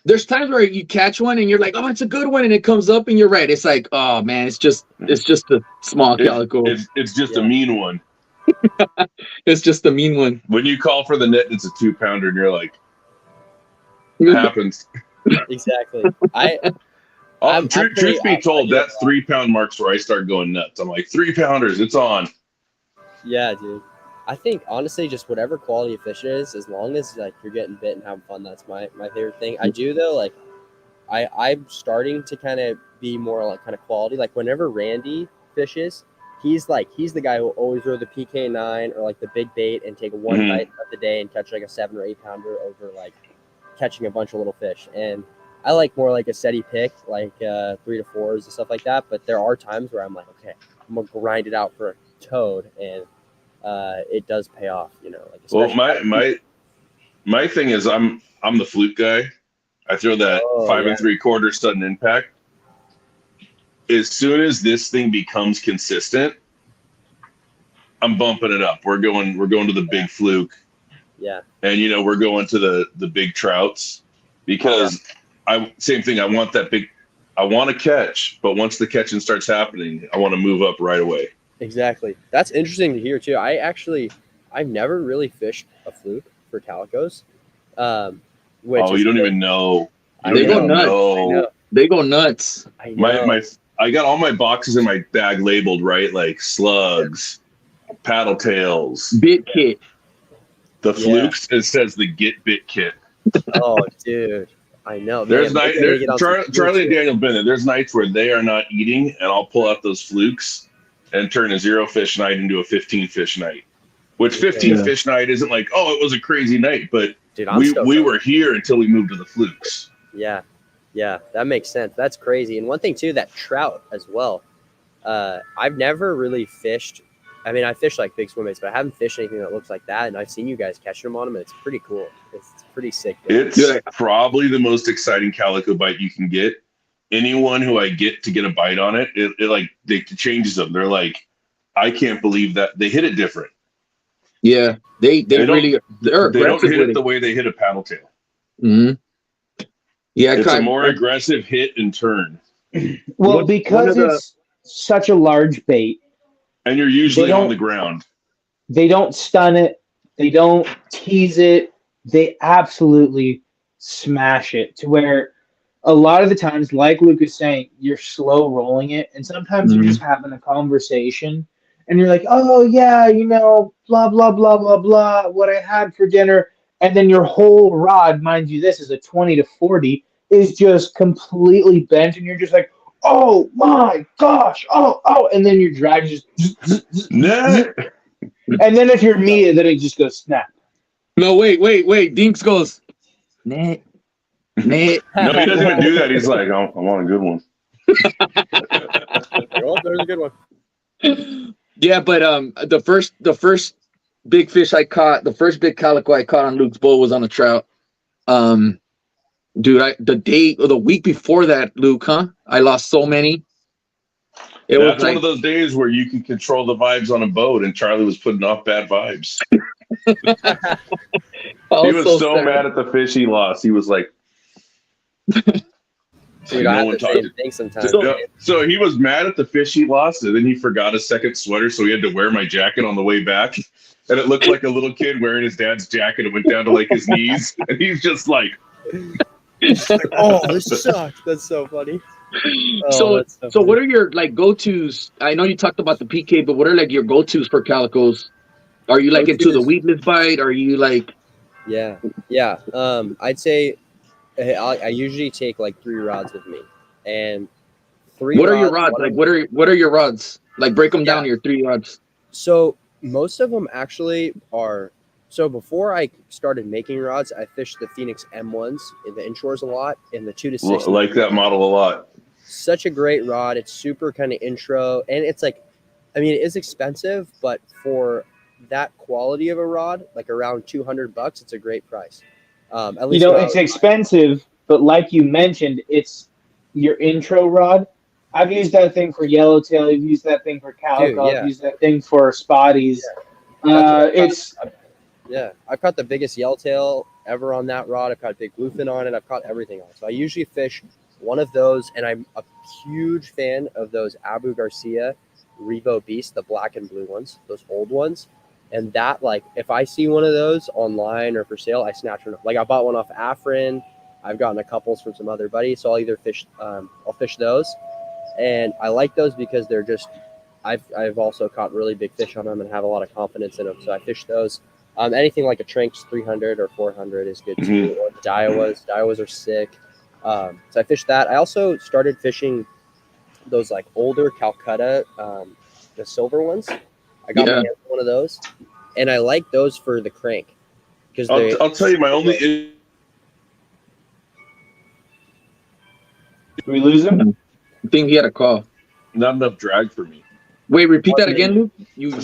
there's times where you catch one and you're like, oh, it's a good one, and it comes up and you're right. It's like, oh man, it's just a small calico. It's just a mean one. It's just a mean one. When you call for the net, it's a 2-pounder, and you're like, it happens. Exactly. Truth be told, that 3-pound marks where I start going nuts. I'm like, 3-pounders, it's on. Yeah, dude. I think honestly, just whatever quality of fish it is, as long as like you're getting bit and having fun, that's my favorite thing. I do though, like I'm starting to kind of be more like kind of quality. Like whenever Randy fishes, he's the guy who will always throw the PK9 or like the big bait and take one bite of the day and catch like a 7 or 8 pounder over like catching a bunch of little fish. And I like more like a steady pick, like 3 to 4s and stuff like that. But there are times where I'm like, okay, I'm gonna grind it out for a toad, and it does pay off, you know. Like well, my thing is I'm the fluke guy. I throw that 5 3/4 sudden impact. As soon as this thing becomes consistent, I'm bumping it up. We're going to the big fluke. Yeah. And we're going to the big trouts, because same thing. I want to catch, but once the catching starts happening, I want to move up right away. Exactly. That's interesting to hear too. I've never really fished a fluke for calicos. You don't even know. They go nuts. They go nuts. I know. I got all my boxes in my bag labeled, right? Like slugs, paddle tails, bit kit. The flukes, it says the get bit kit. Oh, dude. I know. There's Charlie and Daniel been there. There's nights where they are not eating, and I'll pull out those flukes and turn a 0 fish night into a 15 fish night. Which 15 fish night isn't like, oh, it was a crazy night, but dude, we were here until we moved to the flukes. Yeah. Yeah, that makes sense. That's crazy. And one thing too, that trout as well. I've never really fished. I mean, I fish like big swim baits, but I haven't fished anything that looks like that. And I've seen you guys catching them on them, and it's pretty cool. It's pretty sick. It's probably the most exciting calico bite you can get. Anyone who I get to get a bite on it, it changes them. They're like, I can't believe that they hit it different. Yeah, they don't hit it the way they hit a paddle tail. Mm-hmm. Yeah, it's a more aggressive hit and turn. Well, because it's such a large bait, and you're usually on the ground. They don't stun it. They don't tease it. They absolutely smash it to where a lot of the times, like Luke is saying, you're slow rolling it, and sometimes you're just having a conversation, and you're like, oh yeah, blah blah blah blah blah, what I had for dinner. And then your whole rod, mind you, this is a 20 to 40, is just completely bent, and you're just like, oh my gosh, oh, and then your drag just, and then if you're me, then it just goes snap. No, wait, Dinks goes, net. No, he doesn't even do that. He's like, oh, I want a good one. Oh, there's a good one. Yeah, but the first big fish I caught, the first big calico I caught on Luke's boat was on a trout. Dude, the week before that, Luke, I lost so many. It was one of those days where you can control the vibes on a boat, and Charlie was putting off bad vibes. He was so mad at the fish he lost. He was like, dude, I have the same thing sometimes. So he was mad at the fish he lost, and then he forgot a second sweater, so he had to wear my jacket on the way back. And it looked like a little kid wearing his dad's jacket. It went down to like his knees, and he's just like, oh, this sucks. That's so funny. So what are your like go-tos? I know you talked about the PK, but what are like your go-tos for calicos? Are you like into the weedless bite? Are you like? Yeah. I'd say I usually take like 3 rods with me, and 3. What are your rods? Like what are your rods? Like break them down. Your 3 rods. So most of them actually are. So before I started making rods, I fished the Phoenix M1s in the inshores a lot, and the 2 to 6. I like that model a lot. Such a great rod. It's super kind of intro, and it's like, I mean, it is expensive, but for that quality of a rod, like around $200, it's a great price. At least it's expensive, but like you mentioned, it's your intro rod. I've used that thing for yellowtail. I've used that thing for calico. I've used that thing for spotties. Yeah, I've caught the biggest yellowtail ever on that rod. I've caught big bluefin on it. I've caught everything on it. So I usually fish one of those, and I'm a huge fan of those Abu Garcia Revo Beast, the black and blue ones, those old ones. And that, like, if I see one of those online or for sale, I snatch one. Like, I bought one off Afrin. I've gotten a couple from some other buddies, so I'll either fish, I'll fish those, and I like those because they're just. I've also caught really big fish on them and have a lot of confidence in them, so I fish those. Anything like a Tranks 300 or 400 is good too. Or the Daiwas are sick. So I fished that. I also started fishing those like older Calcutta, the silver ones. I got my hands on one of those, and I like those for the crank because I'll tell you my only. Did we lose him? I think he had a call. Not enough drag for me. Wait, repeat that again, Luke.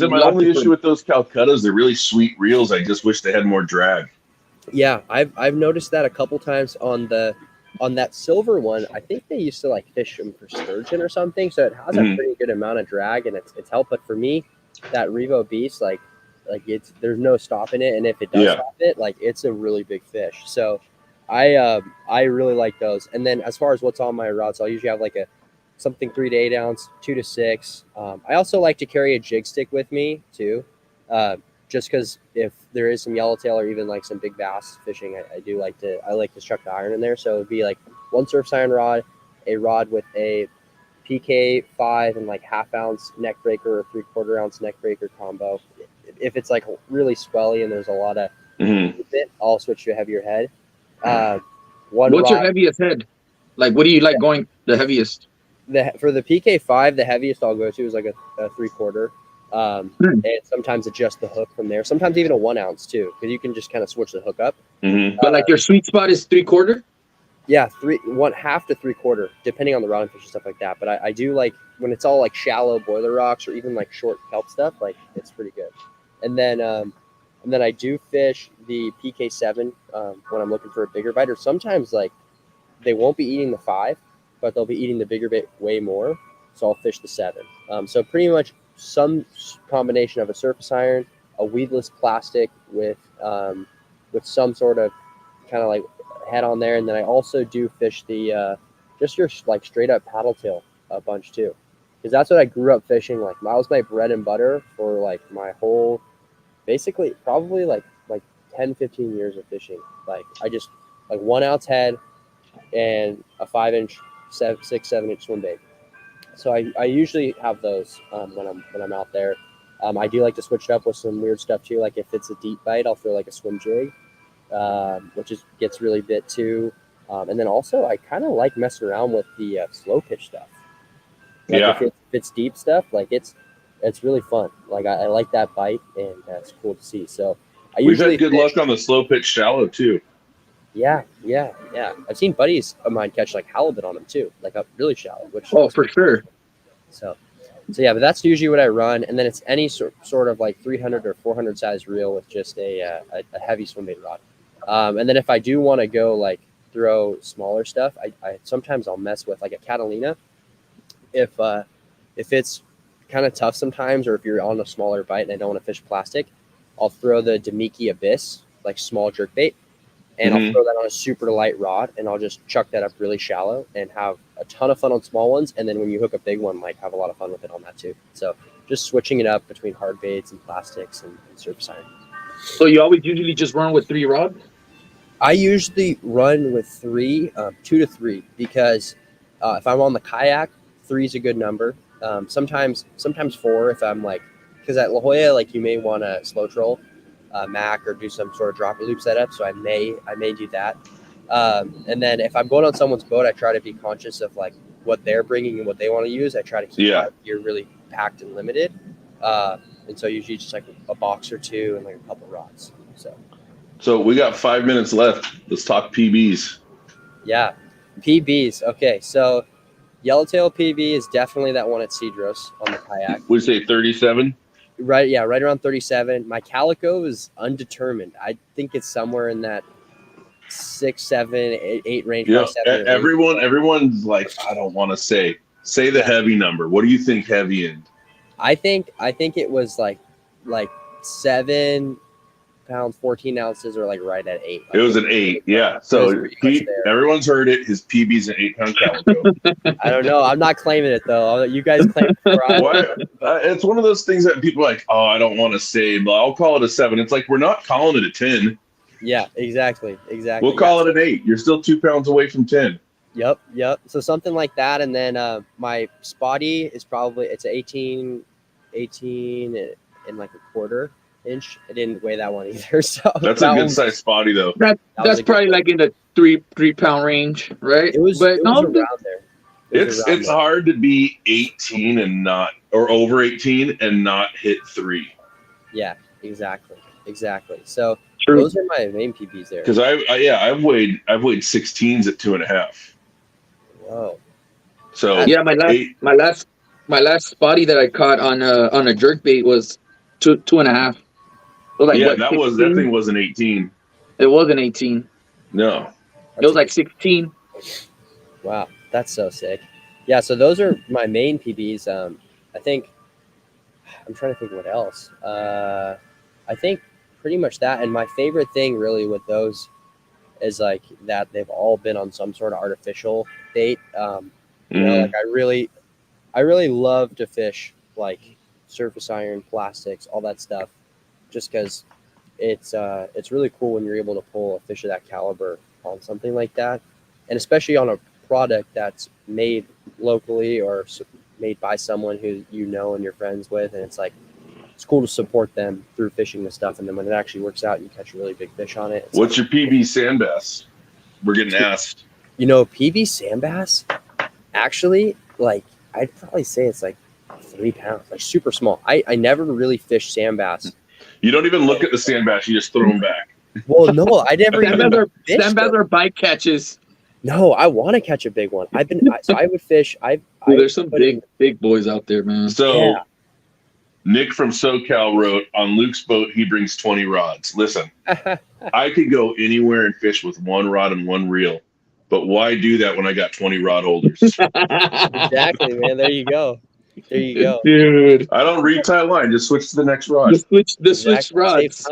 My only issue with those Calcuttas, they're really sweet reels. I just wish they had more drag. Yeah, I've noticed that a couple times on that silver one. I think they used to like fish them for sturgeon or something, so it has a pretty good amount of drag and it's helped. But for me, that Revo Beast, like there's no stopping it, and if it does stop it, like it's a really big fish. So I really like those. And then as far as what's on my rods, I'll usually have like something 3 to 8 ounce, 2 to 6. I also like to carry a jig stick with me too, just because if there is some yellowtail or even like some big bass fishing, I like to chuck the iron in there. So it'd be like one surf siren rod, a rod with a PK 5 and like 1/2 ounce neck breaker or 3/4 ounce neck breaker combo. If it's like really swelly and there's a lot of bit, I'll switch to a heavier head. What's your heaviest head? Like, what do you like going the heaviest? For the PK5, the heaviest I'll go to is like a 3/4. And sometimes adjust the hook from there. Sometimes even a 1 ounce too, because you can just kind of switch the hook up. But like your sweet spot is 3/4? Yeah, 1/2 to 3/4, depending on the rod and fish and stuff like that. But I do like when it's all like shallow boiler rocks or even like short kelp stuff, like it's pretty good. And then I do fish the PK7 when I'm looking for a bigger bite, or sometimes like they won't be eating the 5, but they'll be eating the bigger bait way more. So I'll fish the 7. So pretty much some combination of a surface iron, a weedless plastic with some sort of kind of like head on there. And then I also do fish the just your like straight up paddle tail a bunch too, because that's what I grew up fishing. Like that was my bread and butter for like my whole, basically probably like 10-15 years of fishing. Like I just like 1 ounce head and a 5-inch 6-7-inch swim bait. So I usually have those when I'm out there. I do like to switch it up with some weird stuff too. Like if it's a deep bite, I'll throw like a swim jig, which gets really bit too. And then also I kind of like messing around with the slow pitch stuff. Like if it's deep stuff, like it's really fun. Like I like that bite, and it's cool to see. So we've had good luck on the slow pitch shallow too. Yeah. I've seen buddies of mine catch like halibut on them too, like up really shallow. Which for sure. So yeah, but that's usually what I run, and then it's any sort of like 300 or 400 size reel with just a heavy swim bait rod. And then if I do want to go like throw smaller stuff, I sometimes I'll mess with like a Catalina. If it's kind of tough sometimes, or if you're on a smaller bite and I don't want to fish plastic, I'll throw the Demiki Abyss, like small jerk bait. And I'll throw that on a super light rod, and I'll just chuck that up really shallow and have a ton of fun on small ones. And then when you hook a big one, like have a lot of fun with it on that too. So just switching it up between hard baits and plastics and surface iron. So you always usually just run with 3 rods? I usually run with 3, 2 to 3, because if I'm on the kayak, 3 is a good number. Sometimes 4 if I'm like, because at La Jolla, like you may want to slow troll. Mac or do some sort of dropper loop setup, so I may do that. And then if I'm going on someone's boat, I try to be conscious of like what they're bringing and what they want to use. I try to keep my gear really packed and limited, and so usually just like a box or 2 and like a couple rods. So we got 5 minutes left. Let's talk PBs. Yeah, PBs. Okay, so yellowtail PB is definitely that one at Cedros on the kayak. Would you say 37? Right around 37. My Calico is undetermined. I think it's somewhere in that 6, 7, 8 range. Yeah, everyone's like, I don't want to say the heavy number. What do you think heavy end? I think it was like 7, pounds, 14 ounces, or like right at 8. It was an 8, yeah. So everyone's heard it. His PB's an 8-pound calico. I don't know. I'm not claiming it though. You guys claim it. It's one of those things that people are like, oh, I don't want to say, but I'll call it a 7. It's like we're not calling it a 10. Yeah, exactly. We'll call it an 8. You're still 2 pounds away from 10. Yep. So something like that, and then my spotty is probably it's 18 and like a quarter inch. I didn't weigh that one either. So that's a good size spotty though. That's probably like in the 3-pound range, right? It was around there. It's hard to be 18 and not, or over 18 and not hit 3. Yeah, exactly. So those are my main PBs there. Because I've weighed 16s at 2.5. Whoa. So yeah, my last spotty that I caught on a jerkbait was 2.5. So like, yeah, that thing wasn't 18. It wasn't 18. No, it was like 16. Wow, that's so sick. Yeah, so those are my main PBs. I think I'm trying to think what else. I think pretty much that. And my favorite thing really with those is like that they've all been on some sort of artificial bait. You know, like I really love to fish like surface iron, plastics, all that stuff, just because it's really cool when you're able to pull a fish of that caliber on something like that, and especially on a product that's made locally or made by someone who you know and you're friends with, and it's like it's cool to support them through fishing the stuff, and then when it actually works out, you catch a really big fish on it. What's your PB sand bass? We're getting asked. You know, PB sand bass, actually, like I'd probably say it's like 3 pounds, like super small. I never really fished sand bass. You don't even look at the sand bass; you just throw them back. Well, no, I never even fished. Sand bass are bite catches. No, I want to catch a big one. I would fish. There's some big boys out there, man. So, Nick from SoCal wrote, on Luke's boat, he brings 20 rods. Listen, I could go anywhere and fish with 1 rod and 1 reel, but why do that when I got 20 rod holders? Exactly, man. There you go. Dude. I don't retie line. Just switch to the next rod. Switch rods.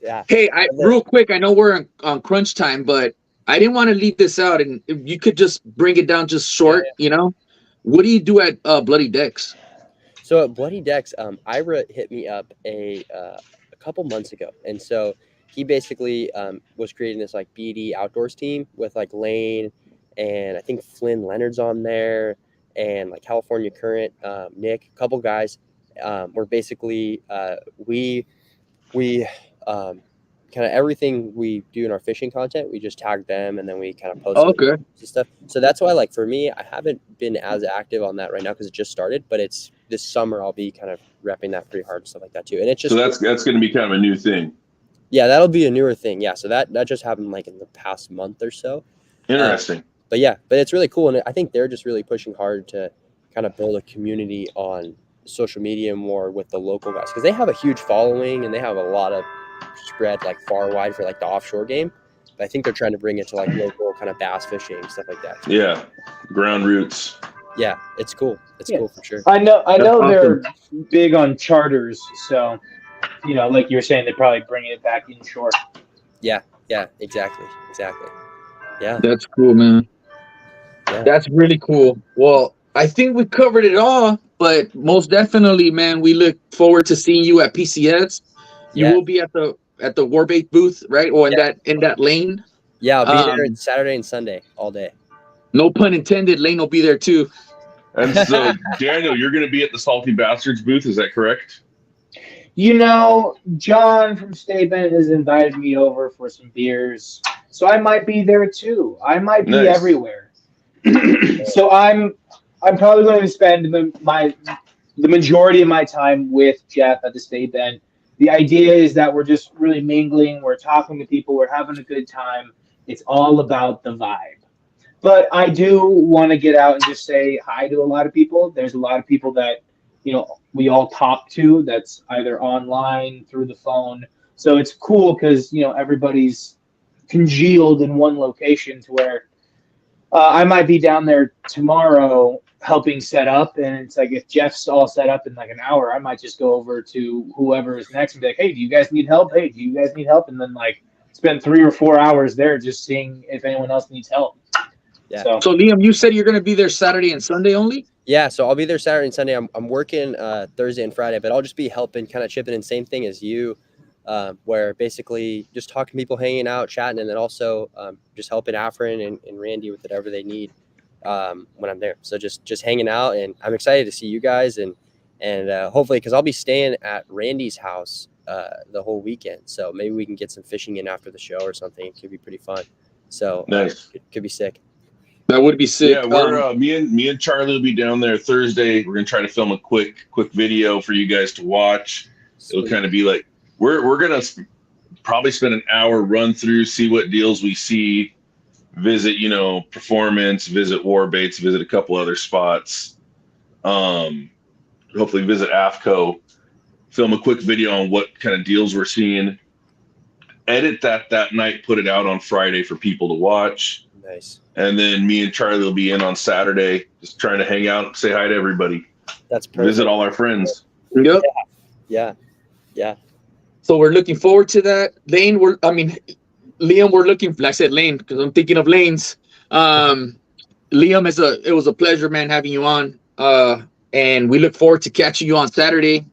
Yeah. Hey, real quick, I know we're on crunch time, but I didn't want to leave this out, and if you could just bring it down just short, you know? What do you do at Bloody Decks? So at Bloody Decks, Ira hit me up a couple months ago, and so he basically was creating this like BD outdoors team with like Lane and I think Flynn Leonard's on there and like California Current, Nick, a couple guys. We're basically we kind of everything we do in our fishing content, we just tag them and then we kind of post stuff. So that's why, like, for me, I haven't been as active on that right now because it just started, but it's this summer I'll be kind of repping that pretty hard and stuff like that too. And it's just, so that's going to be kind of a new thing. Yeah, that'll be a newer thing. Yeah. So that just happened like in the past month or so. Interesting. But it's really cool. And I think they're just really pushing hard to kind of build a community on social media more with the local guys, because they have a huge following and they have a lot of spread like far wide for like the offshore game, but I think they're trying to bring it to like local kind of bass fishing and stuff like that. Yeah, ground roots. Yeah, it's cool. It's cool for sure. I know they're big on charters, so you know, like you were saying, they're probably bringing it back inshore. Yeah, exactly. Yeah, that's cool, man. Yeah. That's really cool. Well, I think we covered it all, but most definitely, man, we look forward to seeing you at PCS. You will be at the Warbait booth, right? Or in that lane. Yeah, I'll be there Saturday and Sunday all day. No pun intended. Lane will be there too. And so, Daniel, you're going to be at the Salty Bastards booth. Is that correct? You know, John from Stay Bent has invited me over for some beers, so I might be there too. I might be everywhere. So I'm probably going to spend the majority of my time with Jeff at the Stay Bent. The idea is that we're just really mingling. We're talking to people. We're having a good time. It's all about the vibe. But I do want to get out and just say hi to a lot of people. There's a lot of people that, you know, we all talk to that's either online, through the phone. So it's cool because, you know, everybody's congealed in one location to where I might be down there tomorrow helping set up, and it's like if Jeff's all set up in like an hour, I might just go over to whoever is next and be like, hey, do you guys need help? Hey, do you guys need help? And then like spend 3 or 4 hours there just seeing if anyone else needs help. Yeah. So Liam, you said you're going to be there Saturday and Sunday only? Yeah, so I'll be there Saturday and Sunday. I'm working Thursday and Friday, but I'll just be helping, kind of chipping in, same thing as you, where basically just talking to people, hanging out, chatting, and then also just helping Afrin and Randy with whatever they need when I'm there. So just hanging out, and I'm excited to see you guys and hopefully, because I'll be staying at Randy's house the whole weekend. So maybe we can get some fishing in after the show or something. It could be pretty fun. So nice. It could be sick. That would be sick. Yeah, we're me and Charlie will be down there Thursday. We're gonna try to film a quick video for you guys to watch. It'll kind of be like we're gonna probably spend an hour run through, see what deals we see, visit Performance, visit War Baits, visit a couple other spots. Hopefully visit AFCO, film a quick video on what kind of deals we're seeing. Edit that night, put it out on Friday for people to watch. Nice. And then me and Charlie will be in on Saturday, just trying to hang out, say hi to everybody. That's perfect. Visit all our friends. Yep. Yeah. So we're looking forward to that. Liam, we're looking, like I said, Lane, because I'm thinking of lanes. Liam, it was a pleasure, man, having you on. And we look forward to catching you on Saturday.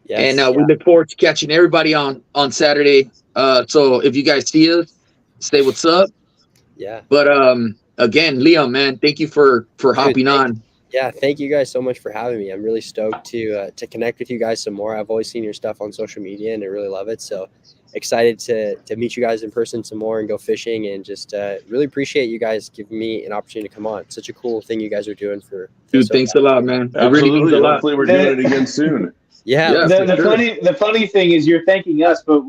Yes, and we look forward to catching everybody on Saturday. So if you guys see us, say what's up. Yeah. But again, Liam, man, thank you for hopping on. Yeah, thank you guys so much for having me. I'm really stoked to connect with you guys some more. I've always seen your stuff on social media and I really love it. So excited to meet you guys in person some more and go fishing, and just really appreciate you guys giving me an opportunity to come on. It's such a cool thing you guys are doing for dude. Thanks a lot, man. Absolutely. It really means a lot. Hopefully we're doing it again soon. Yeah. The funny thing is you're thanking us, but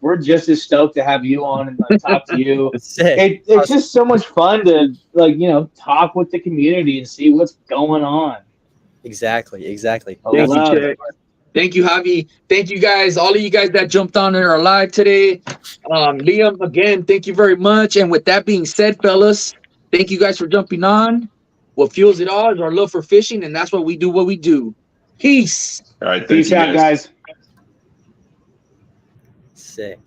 we're just as stoked to have you on and like talk to you. It's just so much fun to talk with the community and see what's going on. Exactly. Thank you, Javi. Thank you guys, all of you guys that jumped on and are live today. Liam, again, thank you very much. And with that being said, fellas, thank you guys for jumping on. What fuels it all is our love for fishing, and that's what we do. Peace. All right, peace out, guys. Sick.